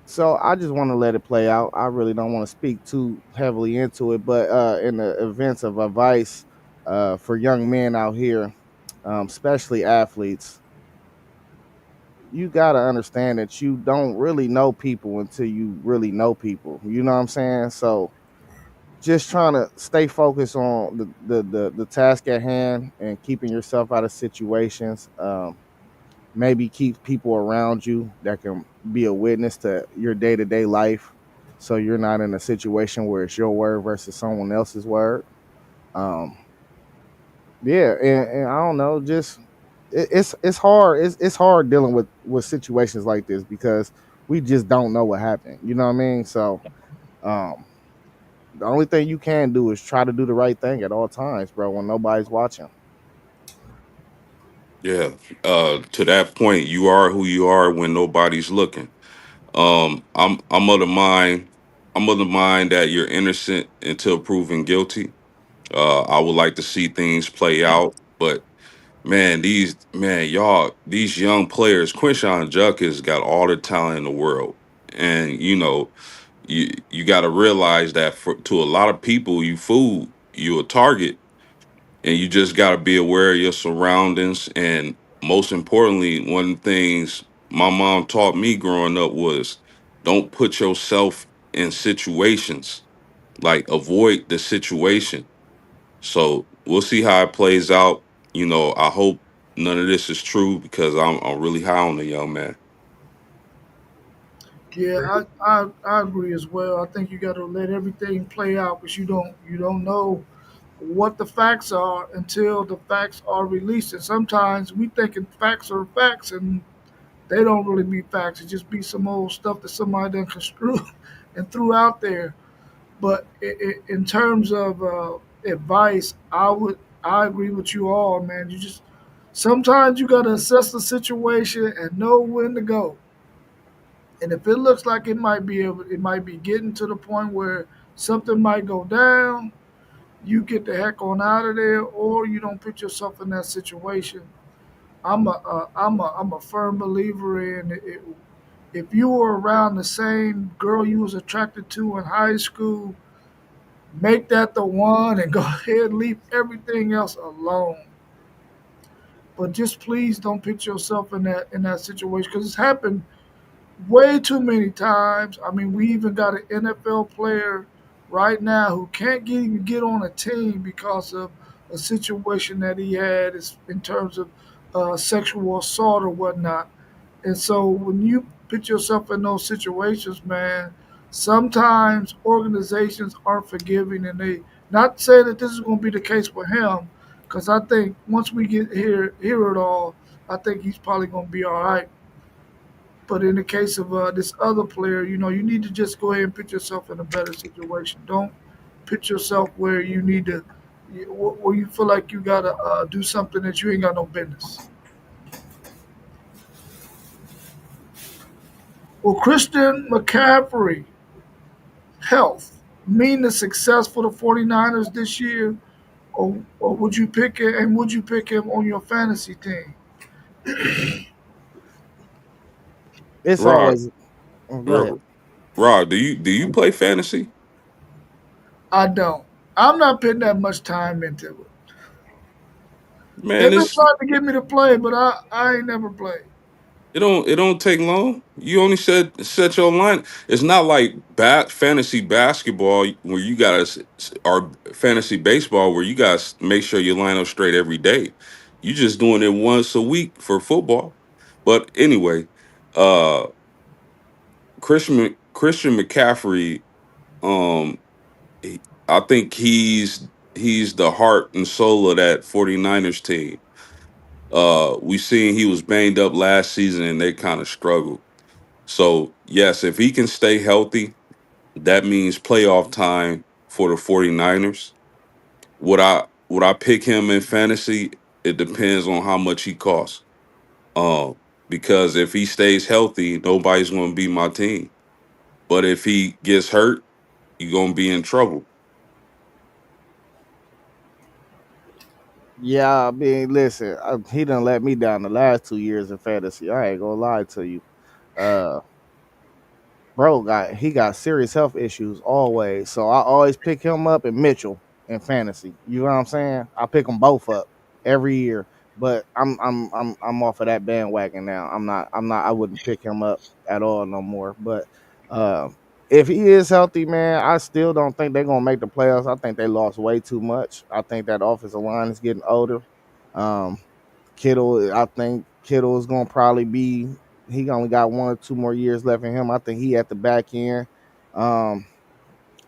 so I just want to let it play out. I really don't want to speak too heavily into it, but in the events of advice for young men out here, especially athletes, you got to understand that you don't really know people until you really know people. You know what I'm saying? So just trying to stay focused on the task at hand and keeping yourself out of situations. Maybe keep people around you that can be a witness to your day-to-day life, so you're not in a situation where it's your word versus someone else's word. Um, yeah, and I don't know, just it's hard. It's hard dealing with situations like this because we just don't know what happened. You know what I mean? So um, the only thing you can do is try to do the right thing at all times, bro, when nobody's watching. Yeah. To that point, you are who you are when nobody's looking. I'm of the mind. I'm of the mind that you're innocent until proven guilty. I would like to see things play out, but these young players, Quinshawn Judkins got all the talent in the world, and you got to realize that to a lot of people, you a target, and you just got to be aware of your surroundings. And most importantly, one of the things my mom taught me growing up was don't put yourself in situations, like avoid the situation. So we'll see how it plays out. I hope none of this is true because I'm really high on the young man. Yeah, I agree as well. I think you got to let everything play out because you don't know what the facts are until the facts are released. And sometimes we thinking facts are facts, and they don't really be facts. It just be some old stuff that somebody done construed and threw out there. But in terms of advice, I agree with you all, man. You just sometimes you got to assess the situation and know when to go. And if it looks like it might be getting to the point where something might go down, you get the heck on out of there, or you don't put yourself in that situation. I'm a firm believer in it. If you were around the same girl you was attracted to in high school, make that the one and go ahead and leave everything else alone. But just please don't put yourself in that situation because it's happened way too many times. I mean, we even got an NFL player right now who can't even get on a team because of a situation that he had in terms of sexual assault or whatnot. And so when you put yourself in those situations, man, sometimes organizations aren't forgiving, and they not saying that this is going to be the case with him, because I think once we hear it all, I think he's probably going to be all right. But in the case of this other player, you need to just go ahead and put yourself in a better situation. Don't put yourself where you need to, where you feel like you gotta do something that you ain't got no business. Well, Christian McCaffrey health mean the success for the 49ers this year, or would you pick it and would you pick him on your fantasy team? It's Rod, always go ahead. R- Rod, do you play fantasy? I don't. I'm not putting that much time into it. They've Man, been it's trying to get me to play, but I ain't never played. it don't take long. You only set your line. It's not like fantasy basketball where you guys or fantasy baseball where you guys make sure you line up straight every day. You just doing it once a week for football. But anyway, uh Christian McCaffrey, um I think he's the heart and soul of that 49ers team. We seen he was banged up last season and they kind of struggled. So yes, if he can stay healthy, that means playoff time for the 49ers. Would I pick him in fantasy? It depends on how much he costs. Um, because if he stays healthy, nobody's gonna beat my team. But if he gets hurt, you're gonna be in trouble. Yeah, I mean, listen, he done let me down the last 2 years in fantasy. I ain't gonna lie to you. Uh, bro got serious health issues always. So I always pick him up and Mitchell in fantasy. You know what I'm saying? I pick them both up every year. But I'm off of that bandwagon now. I'm not I wouldn't pick him up at all no more. But if he is healthy, man, I still don't think they're gonna make the playoffs. I think they lost way too much. I think that offensive line is getting older. Um, Kittle, I think Kittle is gonna probably be. He only got 1 or 2 more years left in him. I think he at the back end. Um,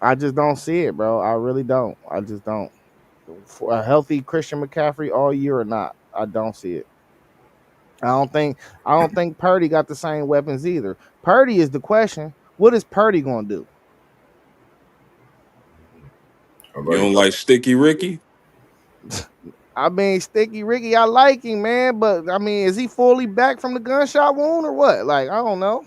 I just don't see it, bro. I really don't. I just don't. For a healthy Christian McCaffrey all year or not, I don't see it. I don't think. I don't think Purdy got the same weapons either. Purdy is the question. What is Purdy gonna do? I You like don't like Sticky Ricky? I mean, Sticky Ricky, I like him, man, but I mean, is he fully back from the gunshot wound or what? Like, I don't know.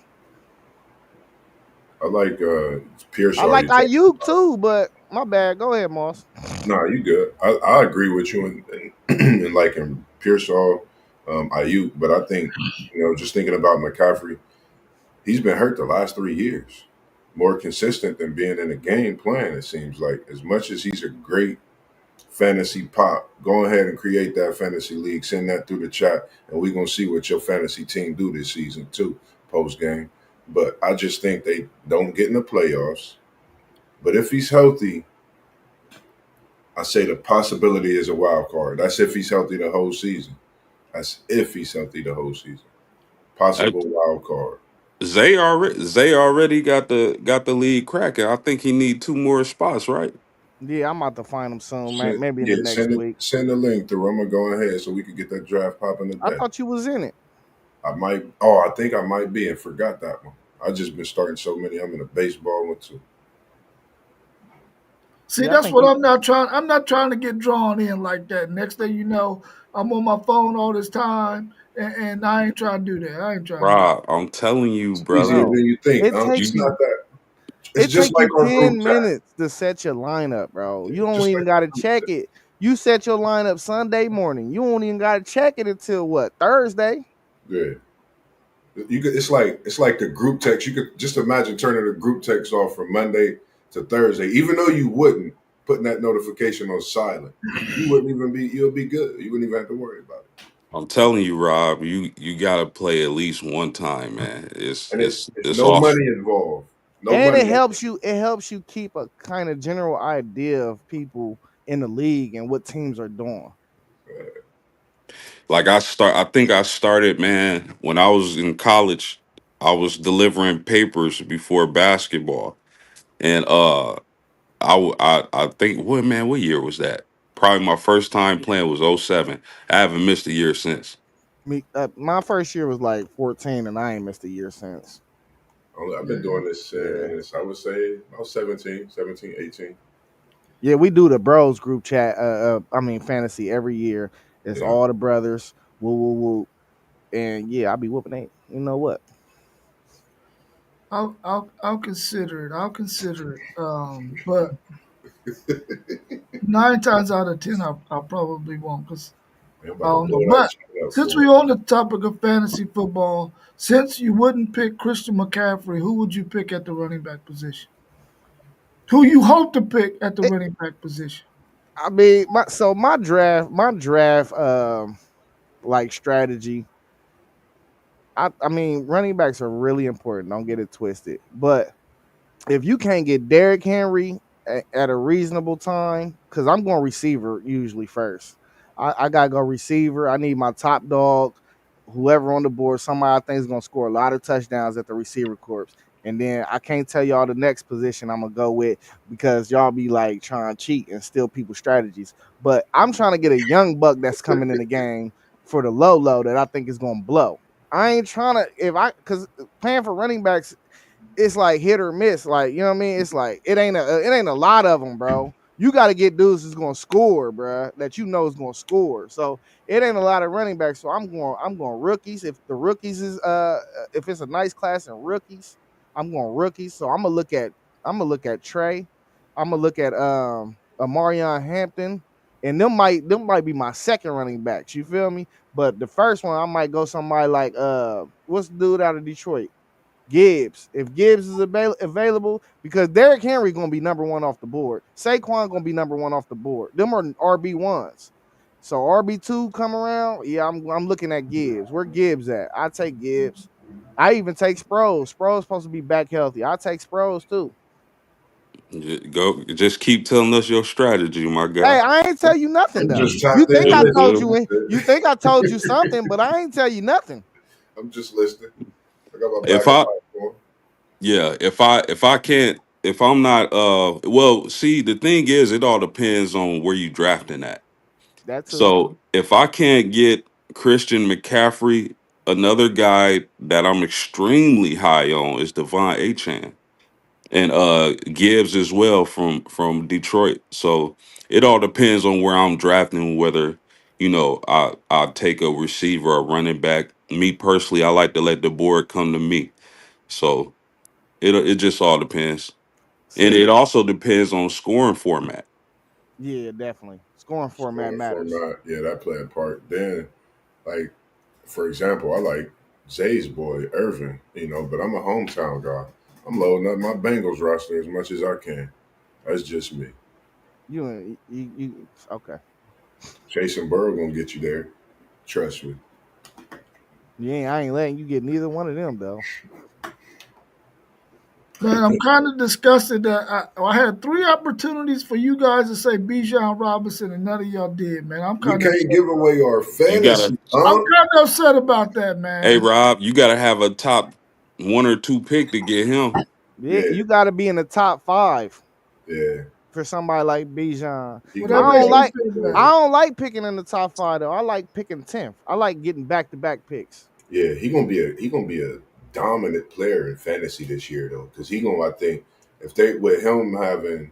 I like I Pearsall. like You talking Ayuk about? too, but my bad. Go ahead, Moss. Nah, you good. I agree with you in liking Pearsall, Ayuk, but I think just thinking about McCaffrey, he's been hurt the last 3 years. More consistent than being in a game playing. It seems like as much as he's a great fantasy pop, go ahead and create that fantasy league. Send that through the chat, and we're gonna see what your fantasy team do this season too, post game. But I just think they don't get in the playoffs. But if he's healthy, I say the possibility is a wild card. That's if he's healthy the whole season. That's if he's healthy the whole season. Uh, Possible wild card. Zay already got the lead cracking. I think he need two more spots, right? Yeah, I'm about to find him soon, man. Send, Maybe in the yeah, next send it. week. Send the link through. I'm gonna go ahead so we can get that draft popping I today. thought you was in it. I might. Oh, I think I might be and forgot that one. I just been starting so many. I'm in a baseball one too. See, Yeah, I that's think what you. I'm not trying. I'm not trying to get drawn in like that. Next thing you know, I'm on my phone all this time, and I ain't trying to do that. I ain't trying to do Rob, I'm telling you, It's easier brother. Bro, than you think. it It's takes not you. that. It's It just take like you our group 10 minutes to set your lineup, bro. You chat. don't Just even like got to our group check it. You set your lineup Sunday morning. You don't even got to check it until what Thursday. chat. Yeah. You could. It's like the group text. You could just imagine turning the group text off from Monday to Thursday, even though you wouldn't putting that notification on silent. You wouldn't even be. You'll be good. You wouldn't even have to worry about it. I'm telling you, Rob. You gotta play at least one time, man. It's And it's it's it's no awesome. money involved. No And money. it helps you. It helps you keep a kind of general idea of people in the league and what teams are doing. Like I think I started, man, when I was in college. I was delivering papers before basketball, and I think what year was that? Probably my first time playing was '07. I haven't missed a year since. My first year was like 14, and I ain't missed a year since. I've been that. doing this Yeah. I would say about 17, 18. Yeah, we do the bros group chat. I mean fantasy every year. It's Yeah. all the brothers. Woo woo woo. And yeah, I'll be whooping ain't. You know what? I'll consider it. I'll consider it. But 9 times out of 10, I probably won't because I'm I about to don't know. blow that But shit up since for we're it. on the topic of fantasy football, since you wouldn't pick Christian McCaffrey, who would you pick at the running back position? Who you hope to pick at the It, running back position? I mean, my draft like strategy. I mean, running backs are really important. Don't get it twisted. But if you can't get Derrick Henry at a reasonable time, because I'm going receiver usually first. I gotta go receiver. I need my top dog, whoever on the board, somebody I think is gonna score a lot of touchdowns at the receiver corps. And then I can't tell y'all the next position I'm gonna go with because y'all be like trying to cheat and steal people's strategies. But I'm trying to get a young buck that's coming in the game. for the low that I think is gonna blow. I ain't trying to because playing for running backs, it's like hit or miss. Like, you know what I mean? It's like it ain't a lot of them, bro. You got to get dudes who's gonna score, bro. That you know is gonna score. So it ain't a lot of running backs. So I'm going rookies. If the rookies is if it's a nice class in rookies, I'm going rookies. So I'm gonna look at Trey. I'm gonna look at Amarion Hampton. And them might be my second running backs. You feel me? But the first one, I might go somebody like what's the dude out of Detroit? Gibbs. If Gibbs is available, because Derrick Henry gonna be number one off the board. Saquon gonna be number one off the board. Them are RB1s. So RB2 come around. Yeah, I'm looking at Gibbs. Where Gibbs at? I take Gibbs. I even take Sproles. Sproles supposed to be back healthy. I take Sproles too. Go, just keep telling us your strategy, my guy. Hey, I ain't tell you nothing I'm though. just You tapped in think There I you listening. told go. you? You think I told you something, but I ain't tell you nothing. I'm just listening. I got my If backup I mic on. Yeah, if I can't, if I'm not well, see, the thing is it all depends on where you drafting at. That too. So if I can't get Christian McCaffrey, another guy that I'm extremely high on is Devon Achan and Gibbs as well from Detroit. So it all depends on where I'm drafting, whether I take a receiver or running back. Me personally, I like to let the board come to me. So it just all depends. And See, it also depends on scoring format. yeah, definitely. Scoring format Scoring matters. format, yeah, that played a part. Then, like, for example, I like Zay's boy, Irvin, but I'm a hometown guy. I'm loading up my Bengals roster as much as I can. That's just me. You okay. Jason Burrow gonna get you there. Trust me. I ain't letting you get neither one of them though. Man, I'm kind of disgusted that I had three opportunities for you guys to say Bijan Robinson and none of y'all did, man. I'm We kind of can't upset. give away our You gotta, fantasy, I'm huh? kind of upset about that, hey man. Rob, you gotta have a top one or two pick to get him. Yeah, Yeah, you got to be in the top 5 yeah. for somebody like Bijan. He Well, gonna that I be don't makes me like. feel I better. outperformed. don't like picking in the top 5 though. I like picking 10th. I like getting back to back picks. Yeah, he gonna be a dominant player in fantasy this year though, because he gonna I think if they with him having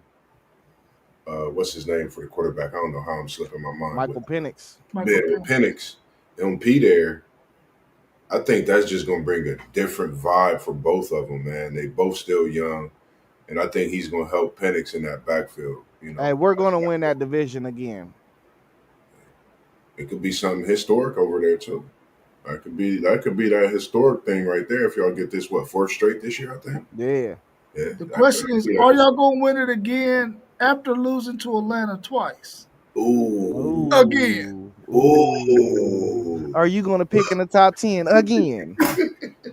what's his name for the quarterback, I don't know how I'm slipping my mind with Michael Penix. Michael man with Penix. Penix, MP there. I think that's just gonna bring a different vibe for both of them, man. They both still young, and I think he's gonna help Penix in that backfield. Hey, we're gonna win that division again. It could be something historic over there too. That could be that historic thing right there. If y'all get this fourth straight this year, I think. Yeah. Yeah, The that question could is, be that. are y'all going to win it again after losing to Atlanta twice? Ooh, Again. Ooh. Ooh. ooh. Are you gonna pick in the top 10 again?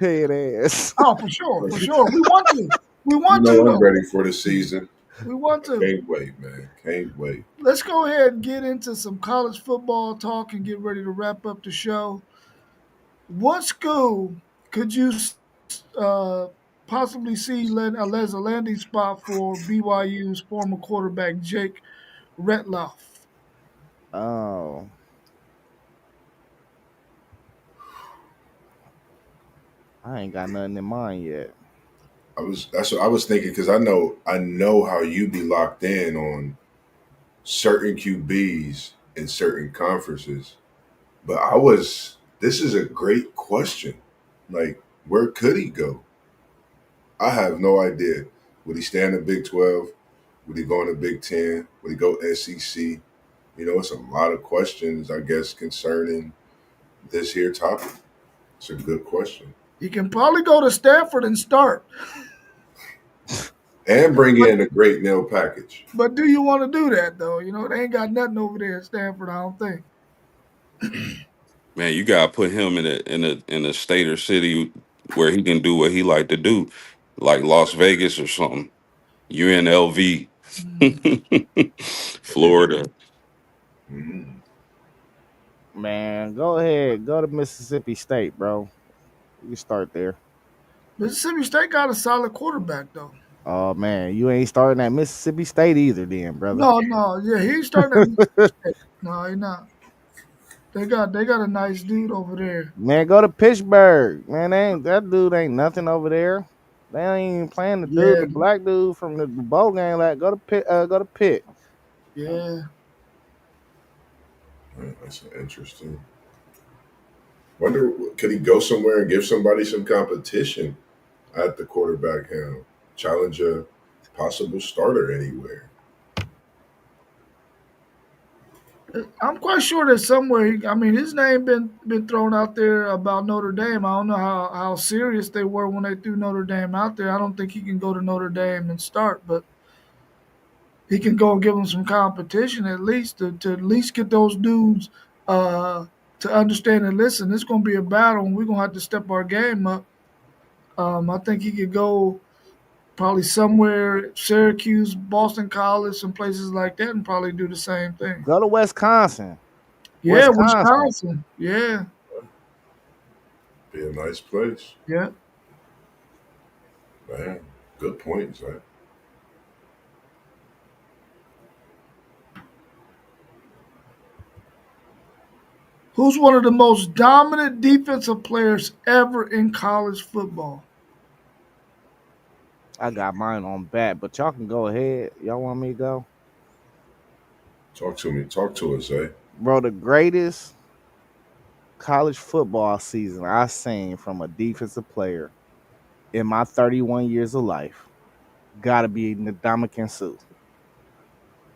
Head ass. Oh, for sure, for sure. We want to. We You want to, know I'm though. ready for the season. We want I to. can't wait, man. Can't wait. Let's go ahead and get into some college football talk and get ready to wrap up the show. What school could you possibly see as a landing spot for BYU's former quarterback Jake Retloff? Oh, I ain't got nothing in mind yet. That's what I was thinking because I know how you be locked in on certain QBs in certain conferences. But this is a great question. Like, where could he go? I have no idea. Would he stay in the Big 12? Would he go in the Big 10? Would he go SEC? It's a lot of questions, I guess, concerning this here topic. It's a good question. He can probably go to Stanford and start. And bring But in a great Neil package. but do you want to do that though? They ain't got nothing over there at Stanford, I don't think. Man, you gotta put him in a state or city where he can do what he like to do, like Las Vegas or something. UNLV, Mm. Florida. Mhm. Man, go ahead. Go to Mississippi State, bro. You can start there. Mississippi State got a solid quarterback though. Oh man, you ain't starting at Mississippi State either, then, brother. No, no, yeah, he ain't starting at Mississippi State. No, he not. They got a nice dude over there. Man, go to Pittsburgh. Man, that dude ain't nothing over there. They ain't even playing the dude, Yeah, the black dude from the bowl game. Like, go to Pitt. Go to Pitt. yeah. That's interesting. Wonder could he go somewhere and give somebody some competition at the quarterback helm? Challenge a possible starter anywhere. I'm quite sure that somewhere. I mean, his name been thrown out there about Notre Dame. I don't know how serious they were when they threw Notre Dame out there. I don't think he can go to Notre Dame and start, but he can go and give them some competition at least to at least get those dudes uh, to understand and listen. It's going to be a battle, and we're going to have to step our game up. I think he could go probably somewhere, Syracuse, Boston College, some places like that, and probably do the same thing. Go to Wisconsin. Yeah, Wisconsin. Wisconsin. Yeah, Be a nice place. yeah. Man, good point, Zach. Who's one of the most dominant defensive players ever in college football? I got mine on bat, but y'all can go ahead. Y'all want me to go? Talk to me. Talk to us, Zach. Bro, the greatest college football season I've seen from a defensive player in my 31 years of life gotta be Ndamukong Suh.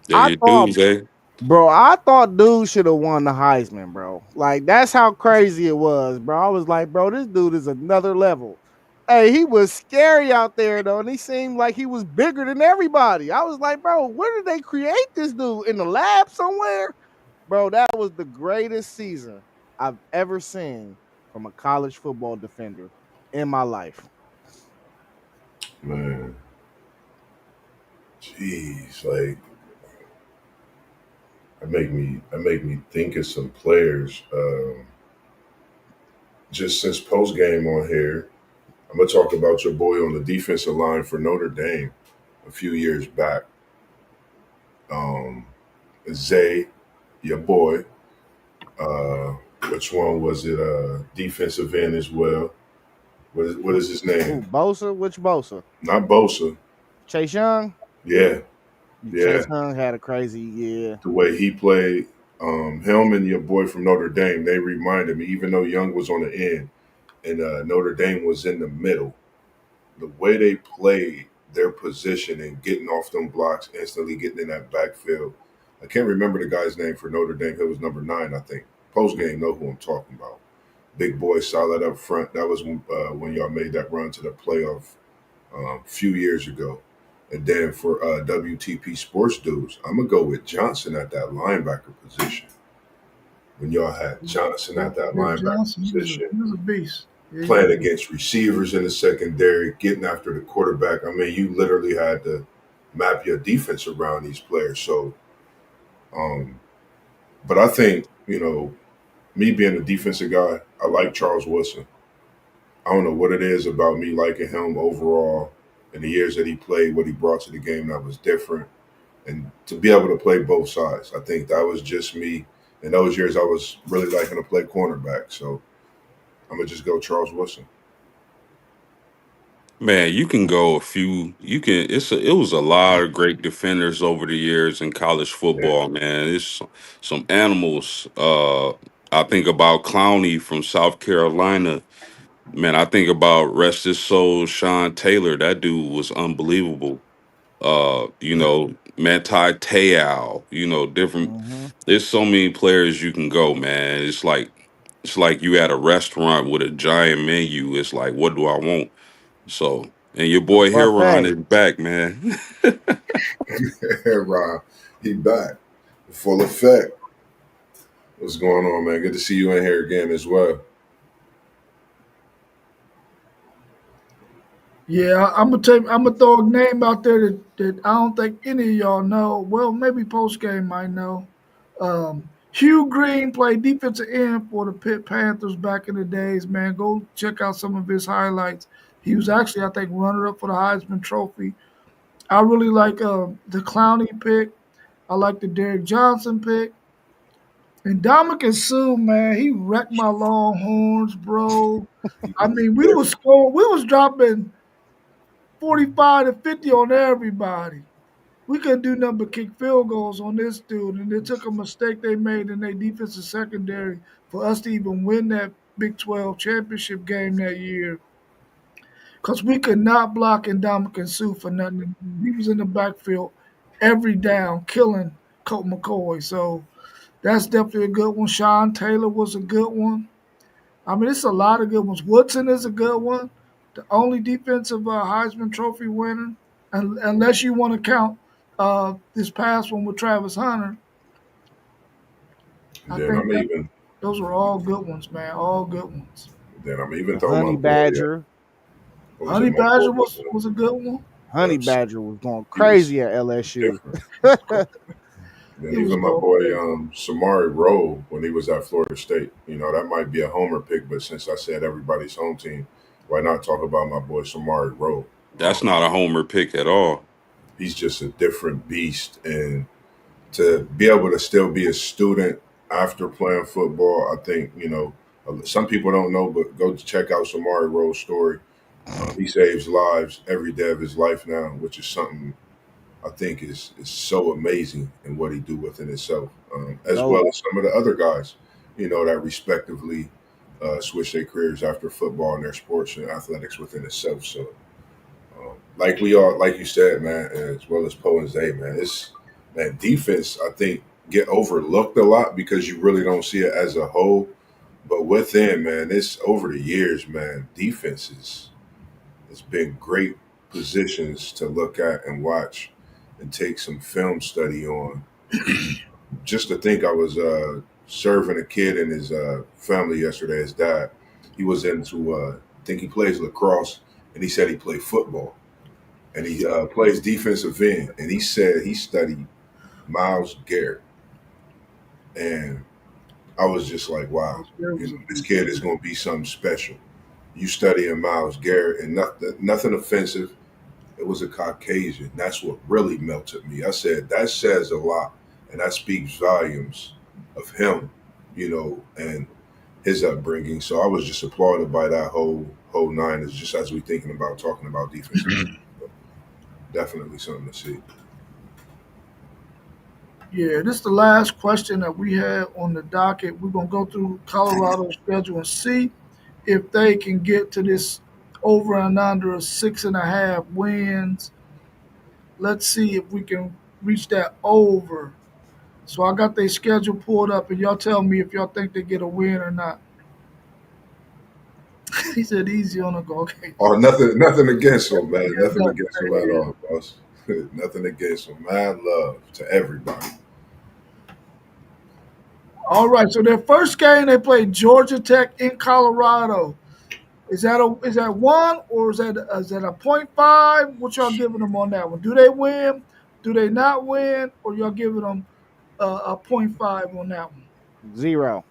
There I you thought do, Zay. Bro, I thought dude should have won the Heisman, bro. Like that's how crazy it was, bro. I was like, bro, this dude is another level. Hey, he was scary out there though, and he seemed like he was bigger than everybody. I was like, bro, where did they create this dude in the lab somewhere? Bro, that was the greatest season I've ever seen from a college football defender in my life. Man, jeez, like that make me think of some players. Just since post game on here, I'm gonna talk about your boy on the defensive line for Notre Dame a few years back. Um, Zay, your boy. Uh, which one was it? Defensive end as well. What is his name? Who, Bosa? Which Bosa? Not Bosa. Chase Young? Yeah, yeah. Chase Young had a crazy year. The way he played, him and your boy from Notre Dame, they reminded me. Even though Young was on the end and Notre Dame was in the middle, the way they played their position and getting off them blocks, instantly getting in that backfield. I can't remember the guy's name for Notre Dame. It was number 9, I think. Post game, know who I'm talking about. Big boy, solid up front. That was when y'all made that run to the playoff a few years ago. And then for WTP Sports Dudes, I'm gonna go with Johnson at that linebacker position. When y'all had Johnson Yeah, at that yeah, linebacker Johnson, position, he was a beast. Yeah, playing against receivers in the secondary, getting after the quarterback. I mean, you literally had to map your defense around these players. So, um, but I think me being a defensive guy, I like Charles Wilson. I don't know what it is about me liking him overall in the years that he played, what he brought to the game that was different. And to be able to play both sides, I think that was just me. In those years, I was really liking to play cornerback. So I'm going to just go Charles Wilson. Man, you can go a few. You can. It was a lot of great defenders over the years in college Yeah. football. Man, it's some animals. I think about Clowney from South Carolina. Man, I think about rest his soul, Sean Taylor. That dude was unbelievable. Manti Te'o. Different. Mm-hmm. There's so many players you can go, man. It's like you at a restaurant with a giant menu. It's like, what do I want? So, and your A boy Heron buffet. is back, man. Rob, he back. Full effect. What's going on, man? Good to see you in here again as well. yeah. I'm gonna throw a name out there that I don't think any of y'all know. Well, maybe post game might know. Hugh Green played defensive end for the Pitt Panthers back in the days. Man, go check out some of his highlights. He was actually, I think, runner up for the Heisman Trophy. I really like the Clowney pick. I like the Derek Johnson pick. And Dominican Sue, man, he wrecked my Longhorns, bro. He I was mean, different. we was dropping 45 to 50 on everybody. We couldn't do nothing but kick field goals on this dude, and it took a mistake they made in their defensive secondary for us to even win that Big 12 championship game that year. Because we could not block Ndamukong Suh for nothing. He was in the backfield every down, killing Colt McCoy. So that's definitely a good one. Sean Taylor was a good one. I mean, it's a lot of good ones. Woodson is a good one. The only defensive Heisman Trophy winner, unless you want to count this past one with Travis Hunter. And I then think I'm that even those were all good ones, man. All good ones. then I'm even The throwing my Honey boy. Badger. What was it? Honey My boy. Badger was a good one. Honey Badger was going He was crazy at LSU. different. He was cool. And then He was even my going boy crazy. Samari Rowe when he was at Florida State. That might be a homer pick, but since I said everybody's home team, why not talk about my boy Samari Rowe? That's not a homer pick at all. He's just a different beast, and to be able to still be a student after playing football, I think some people don't know, but go check out Samari Rowe's story. He saves lives every day of his life now, which is something I think is so amazing in what he do within itself, as Those well as some of the other guys, that respectively switch their careers after football and their sports and athletics within itself. So, like we all, like you said, man, as well as Poe and Zay, man, it's man defense. I think get overlooked a lot because you really don't see it as a whole. But within, man, it's over the years, man. Defenses it's been great positions to look at and watch and take some film study on. Just to think, I was serving a kid and his family yesterday. His dad, he was into, I think he plays lacrosse, and he said he played football, and he plays defensive end. And he said he studied Miles Garrett, and I was just like, wow, There was a this beast. kid is going to be something special. You studying Miles Garrett, and nothing offensive. It was a Caucasian. That's what really melted me. I said that says a lot, and that speaks volumes of him, and his upbringing. So I was just applauded by that whole nine. Is just as we thinking about talking about defensive line. So definitely something to see. Yeah, this is the last question that we had on the docket. We're gonna go through Colorado's schedule and see if they can get to this over and under of 6.5 wins. Let's see if we can reach that over. So I got their schedule pulled up, and y'all tell me if y'all think they get a win or not. He said easy on the go. Okay. Oh, nothing against him, man. Yeah, Nothing against him at all, boss. Nothing against him. Mad love to everybody. all right. So their first game they played Georgia Tech in Colorado. Is that one or is that a .5? What y'all giving them on that one? Do they win? Do they not win? Or y'all giving them a .5 on that one? 0.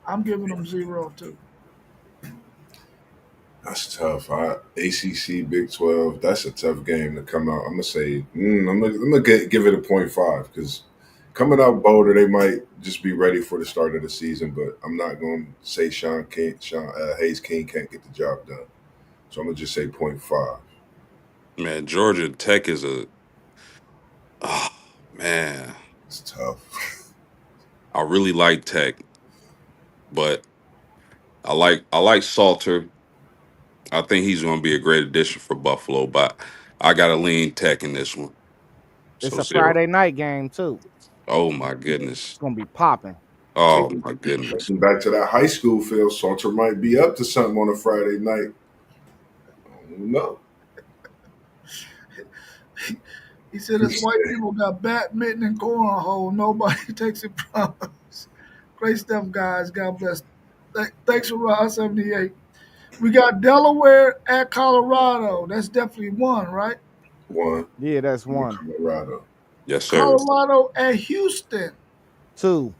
I'm giving them 0 too. That's tough. ACC Big 12. That's a tough game to come out. I'm gonna say give it a .5 because coming out Boulder, they might just be ready for the start of the season. But I'm not going to say Sean Hayes King can't get the job done. So I'm gonna just say .5. Man, Georgia Tech is a oh, man. It's tough. I really like Tech, but I like Salter. I think he's going to be a great addition for Buffalo, but I got to lean Tech in this one. It's So a 0. Friday night game too. Oh my goodness. It's gonna be popping. Oh Taking, my goodness. taking back to that high school feel, Salter might be up to something on a Friday night. I don't know. He said his white people got badminton and cornhole. Nobody takes it from us. Great stuff, guys. God bless. Thanks for Rob 78. We got Delaware at Colorado. That's definitely one, right? One Yeah, that's in 1. Colorado. Yes, sir. Colorado at Houston. 2.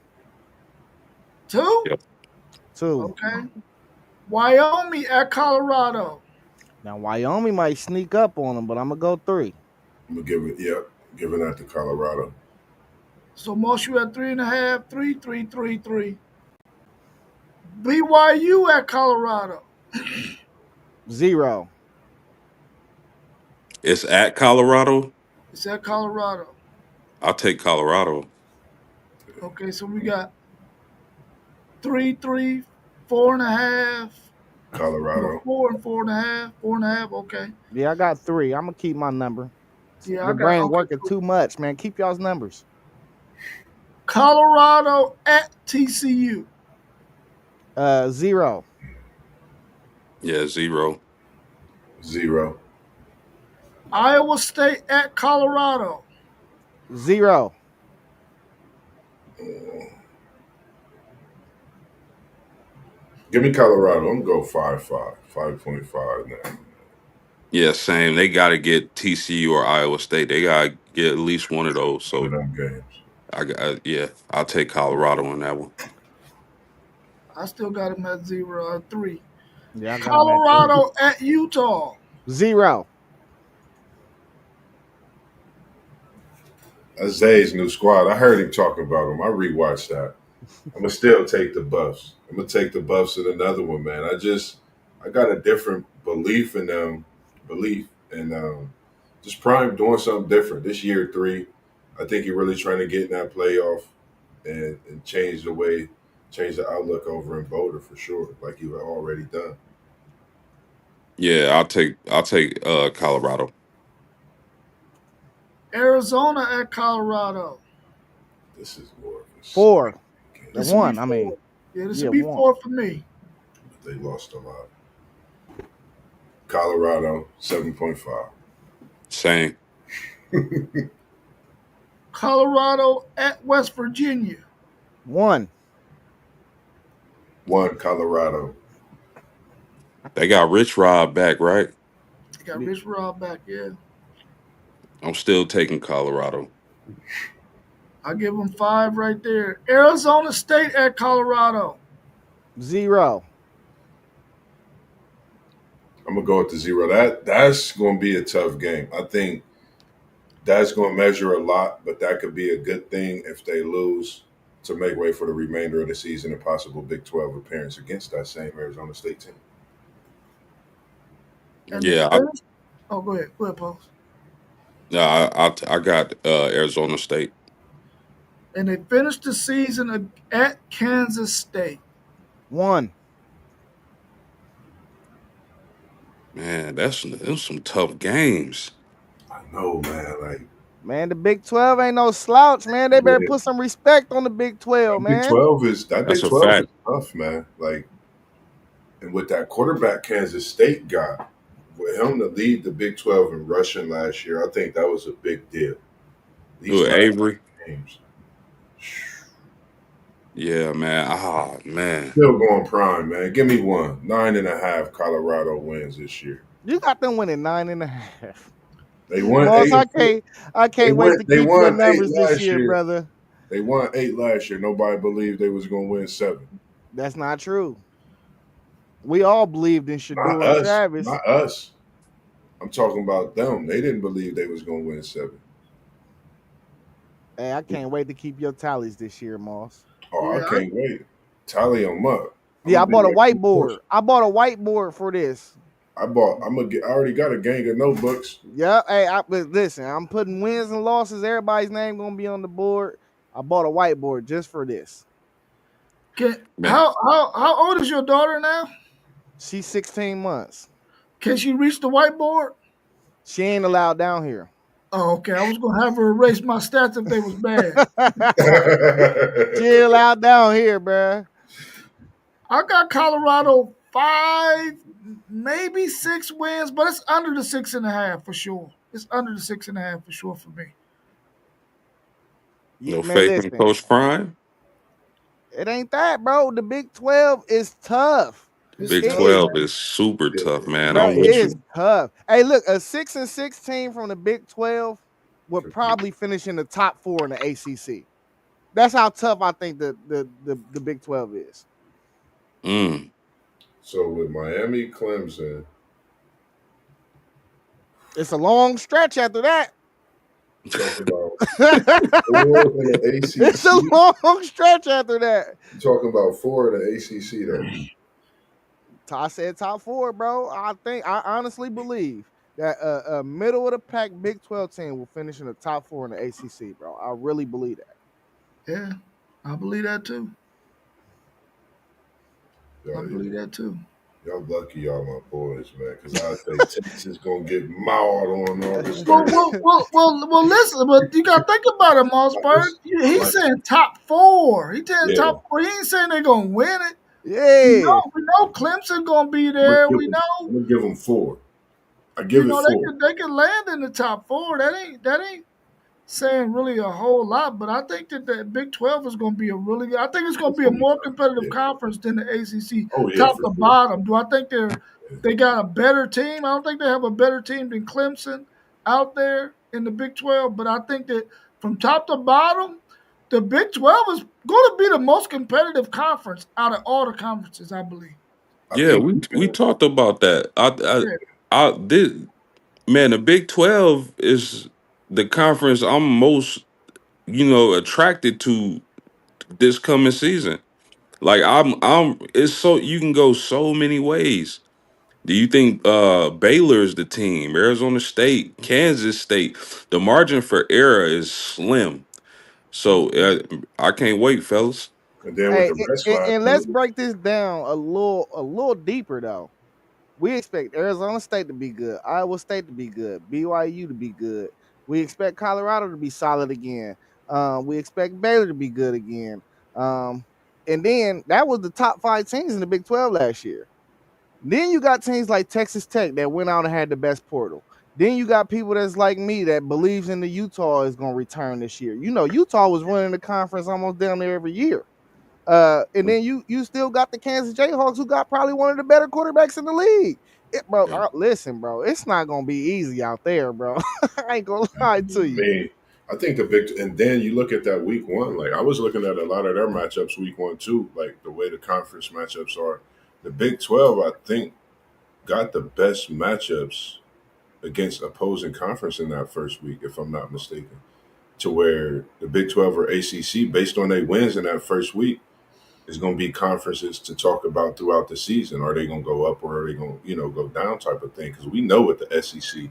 Two? Yep. 2. Okay. Wyoming at Colorado. Now Wyoming might sneak up on them, but I'm gonna go 3. I'm gonna give it. Yep, giving that to Colorado. So Moss, you at 3.5, 3. BYU at Colorado. 0. It's at Colorado. It's at Colorado. I'll take Colorado. Okay, so we got 3, 4.5. No, Colorado. 4 and 4.5. 4.5. Okay. Yeah, I got 3. I'm gonna keep my number. Yeah, I Your got brain okay. working Cool. too much, man. Keep y'all's numbers. Colorado at TCU. 0. Yeah, 0. 0. Iowa State at Colorado. 0. Give me Colorado. I'm gonna go 5.5. 5.5 now. Yeah, same. They got to get TCU or Iowa State. They got to get at least one of those. One of So them games. yeah, I'll take Colorado on that one. I still got him at 0 or 3. Yeah, I got them at 3. Colorado at Utah. 0. That's Zay's new squad. I heard him talking about him. I rewatched that. I'm gonna still take the Buffs. I'm gonna take the Buffs in another one, man. I got a different belief in them, belief and just Prime doing something different this year. 3, I think he's really trying to get in that playoff and change the outlook over in Boulder for sure, like you already done. Yeah, I'll take Colorado. Arizona at Colorado. This is more of a 4. game, The This will be 1. I mean, 4. Yeah, this yeah, will be 1. 4 for me. but they lost a lot. Colorado 7.5. Same. Colorado at West Virginia. 1. 1 Colorado. They got Rich Rod back, right? They got Rich Rod back. Yeah, I'm still taking Colorado. I give them 5 right there. Arizona State at Colorado. 0. I'm gonna go with the 0. That's gonna be a tough game. I think that's gonna measure a lot, but that could be a good thing if they lose to make way for the remainder of the season and possible Big 12 appearance against that same Arizona State team. And they Yeah, finished. Oh, go ahead. Go ahead, Post. I got Arizona State. And they finished the season at Kansas State. 1. Man, those some tough games. I know, man. Like, Man, the Big 12 ain't no slouch, man. They better yeah, put some respect on the Big 12, that Big man. 12 is that That's Big a 12 is fact. tough, man. Like, and with that quarterback Kansas State got, with him to lead the Big 12 in rushing last year, I think that was a big deal. These Ooh, last Avery. games. Yeah, man. Ah, man. Still going prime, man. Give me 1. 9.5 Colorado wins this year. You got them winning 9.5. They won Moss, 8. I can't wait to They keep your won 8 numbers this last year, year. brother. They won 8 last year. Nobody believed they was gonna win 7. That's not true. We all believed in Not Shador and us. Travis. Not us. I'm talking about them. They didn't believe they was gonna win 7. Hey, I can't wait to keep your tallies this year, Moss. Oh, I Yeah, can't wait. Tally them up. I'm Yeah, I gonna be bought a like, whiteboard. I bought a whiteboard for this. I'm gonna get. I already got a gang of notebooks. Yeah, hey, but listen, I'm putting wins and losses. Everybody's name gonna be on the board. I bought a whiteboard just for this. Man. How old is your daughter now? She's 16 months. Can she reach the whiteboard? She ain't allowed down here. Oh, okay. I was gonna have her erase my stats if they was bad. She ain't allowed down here, bruh. I got Colorado 5, maybe 6 wins, but it's under the 6.5 for sure. It's under the 6.5 for sure for me. Yeah, No man, faith in listen, Coach Prime. it ain't that, bro. The Big 12 is tough. It's Big tough. It, 12 is super tough, man. bro, I'm it with is you. tough. Hey, look, a 6-16 from the Big 12 would probably finish in the top 4 in the ACC. That's how tough I think the Big 12 is. Mm. So with Miami, Clemson, It's a long stretch after that. You talking about four in the It's a ACC? long stretch after that. You talking about four in the ACC though? I said top four, bro. I honestly believe that a middle of the pack Big 12 team will finish in the top four in the ACC, bro. I really believe that. Yeah, I believe that too. I Y'all, believe that too. y'all lucky y'all my boys, man. Because I think Texas gonna get mauled on August Well, 3rd. well, well, well, well listen, but you got to think about it, Like Mossberg. it's He's like saying top four. He's saying yeah. top four. He ain't saying they're going to win it. Yeah. We know Clemson going to be I'm gonna there. give We them. know, I'm gonna give them four. I give it four. they can land in the top four. That ain't saying really a whole lot, but I think that the Big 12 is going to be a really. I think it's going to It's be a gonna be more tough. competitive Yeah. conference than the ACC, Oh yeah, top for to sure. bottom. Do I think Yeah. they got a better team? I don't think they have a better team than Clemson out there in the Big 12, but I think that from top to bottom, the Big 12 is going to be the most competitive conference out of all the conferences, I believe. I Yeah, think we talked about that. Yeah, I did. Man, the Big 12 is the conference I'm most, attracted to this coming season. Like it's so you can go so many ways. Do you think Baylor's the team, Arizona State, Kansas State? The margin for error is slim. So I can't wait, fellas. and then with Hey, the rest slide and let's through. break this down a little deeper though. We expect Arizona State to be good, Iowa State to be good, BYU to be good. We expect Colorado to be solid again. We expect Baylor to be good again. Um, and then that was the top five teams in the Big 12 last year. Then you got teams like Texas Tech that went out and had the best portal. Then you got people that's like me that believes in the Utah is going to return this year. You know, Utah was running the conference almost down there every year. And then you still got the Kansas Jayhawks who got probably one of the better quarterbacks in the league. Yeah. Listen, bro, it's not gonna be easy out there, bro. I ain't gonna lie to I you. mean, I think the big and then you look at that week one. Like I was looking at a lot of their matchups week one too. Like the way the conference matchups are. The Big 12, I think, got the best matchups against opposing conference in that first week, if I'm not mistaken. To where the Big 12 or ACC, based on their wins in that first week, is going to be conferences to talk about throughout the season. Are they going to go up or are they going to, go down type of thing? Because we know what the SEC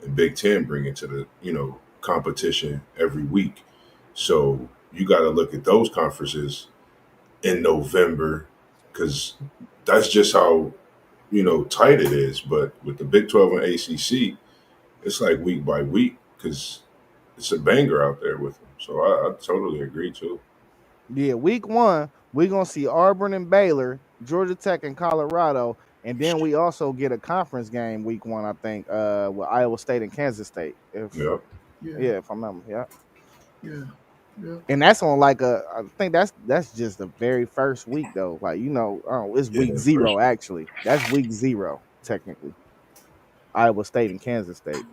and Big Ten bring into the, competition every week. So you got to look at those conferences in November because that's just how, tight it is. But with the Big 12 and ACC, it's like week by week because it's a banger out there with them. So I totally agree too. Yeah, week one, we're gonna see Auburn and Baylor, Georgia Tech and Colorado, and then we also get a conference game week one, I think, with Iowa State and Kansas State. Yeah. yeah, If I remember, yeah. yeah, yeah, And that's on like I think that's just the very first week though. Like, oh, it's Yeah, week that first zero actually. That's week zero, technically. Iowa State and Kansas State.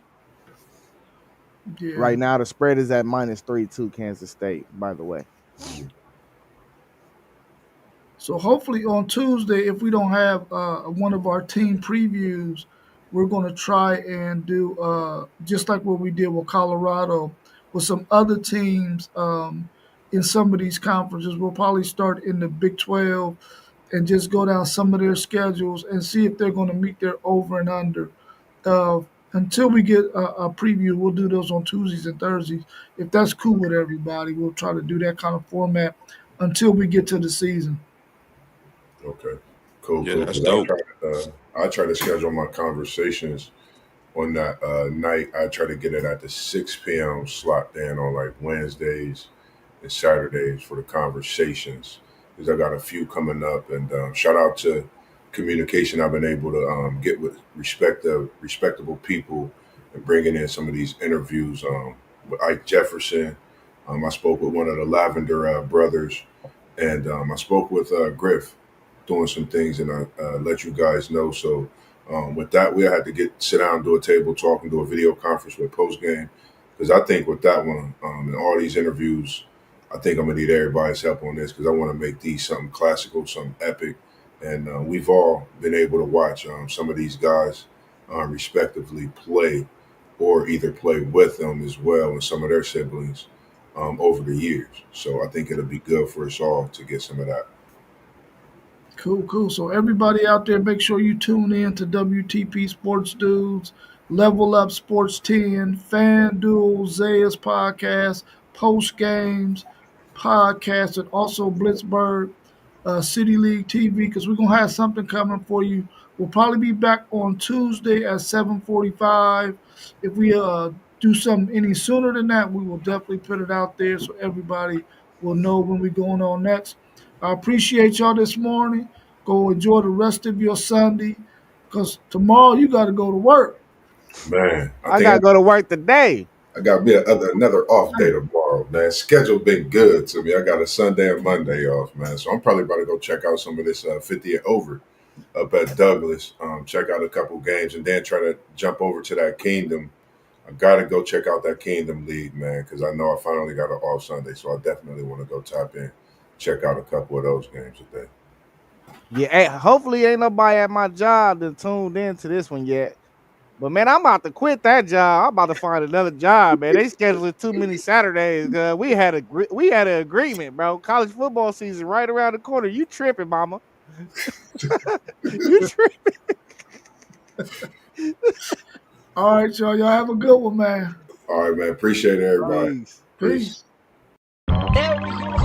yeah. Right now the spread is at -3 to Kansas State, by the way. week. So hopefully on Tuesday, if we don't have one of our team previews, we're going to try and do just like what we did with Colorado with some other teams in some of these conferences. We'll probably start in the Big 12 and just go down some of their schedules and see if they're going to meet their over and under. Uh, until we get a preview, we'll do those on Tuesdays and Thursdays. If that's cool with everybody, we'll try to do that kind of format until we get to the season. Okay. Cool, Yeah, cool. that's Because dope. I try to schedule my conversations on that night. I try to get it at the 6 p.m. slot then on like Wednesdays and Saturdays for the conversations. Because I got a few coming up, and shout out to communication. I've been able to get with respectable people and bringing in some of these interviews with Ike Jefferson. I spoke with one of the Lavender brothers, and I spoke with Griff doing some things, and I let you guys know. So with that, we had to sit down, do a table talk, and do a video conference with post game because I think with that one and all these interviews, I think I'm gonna need everybody's help on this because I want to make these something classical, something epic, and we've all been able to watch some of these guys respectively play or either play with them as well and some of their siblings over the years. So I think it'll be good for us all to get some of that. Cool, cool. So everybody out there, make sure you tune in to WTP Sports Dudes, Level Up Sports 10, FanDuel, Zaya's podcast, Post Games podcast, and also Blitzburg City League TV, because we're gonna have something coming for you. We'll probably be back on Tuesday at 7:45. If we do something any sooner than that, we will definitely put it out there so everybody will know when we're going on next. I appreciate y'all this morning. Go enjoy the rest of your Sunday, because tomorrow you got to go to work. Man, I I think gotta go to work today. I got me another off day tomorrow, man. Schedule been good to me. I got a Sunday and Monday off, man. So I'm probably about to go check out some of this 50 and over up at Douglas. Check out a couple games and then try to jump over to that Kingdom. I gotta go check out that Kingdom League, man, because I know I finally got an off Sunday, so I definitely want to go tap in, check out a couple of those games today. Yeah, hey, hopefully ain't nobody at my job that tuned in to this one yet. But man, I'm about to quit that job. I'm about to find another job, man. They scheduling too many Saturdays. We had an agreement, bro. College football season right around the corner. You tripping, mama? You tripping? All right, y'all. Y'all have a good one, man. All right, man. Appreciate everybody. Peace. Peace.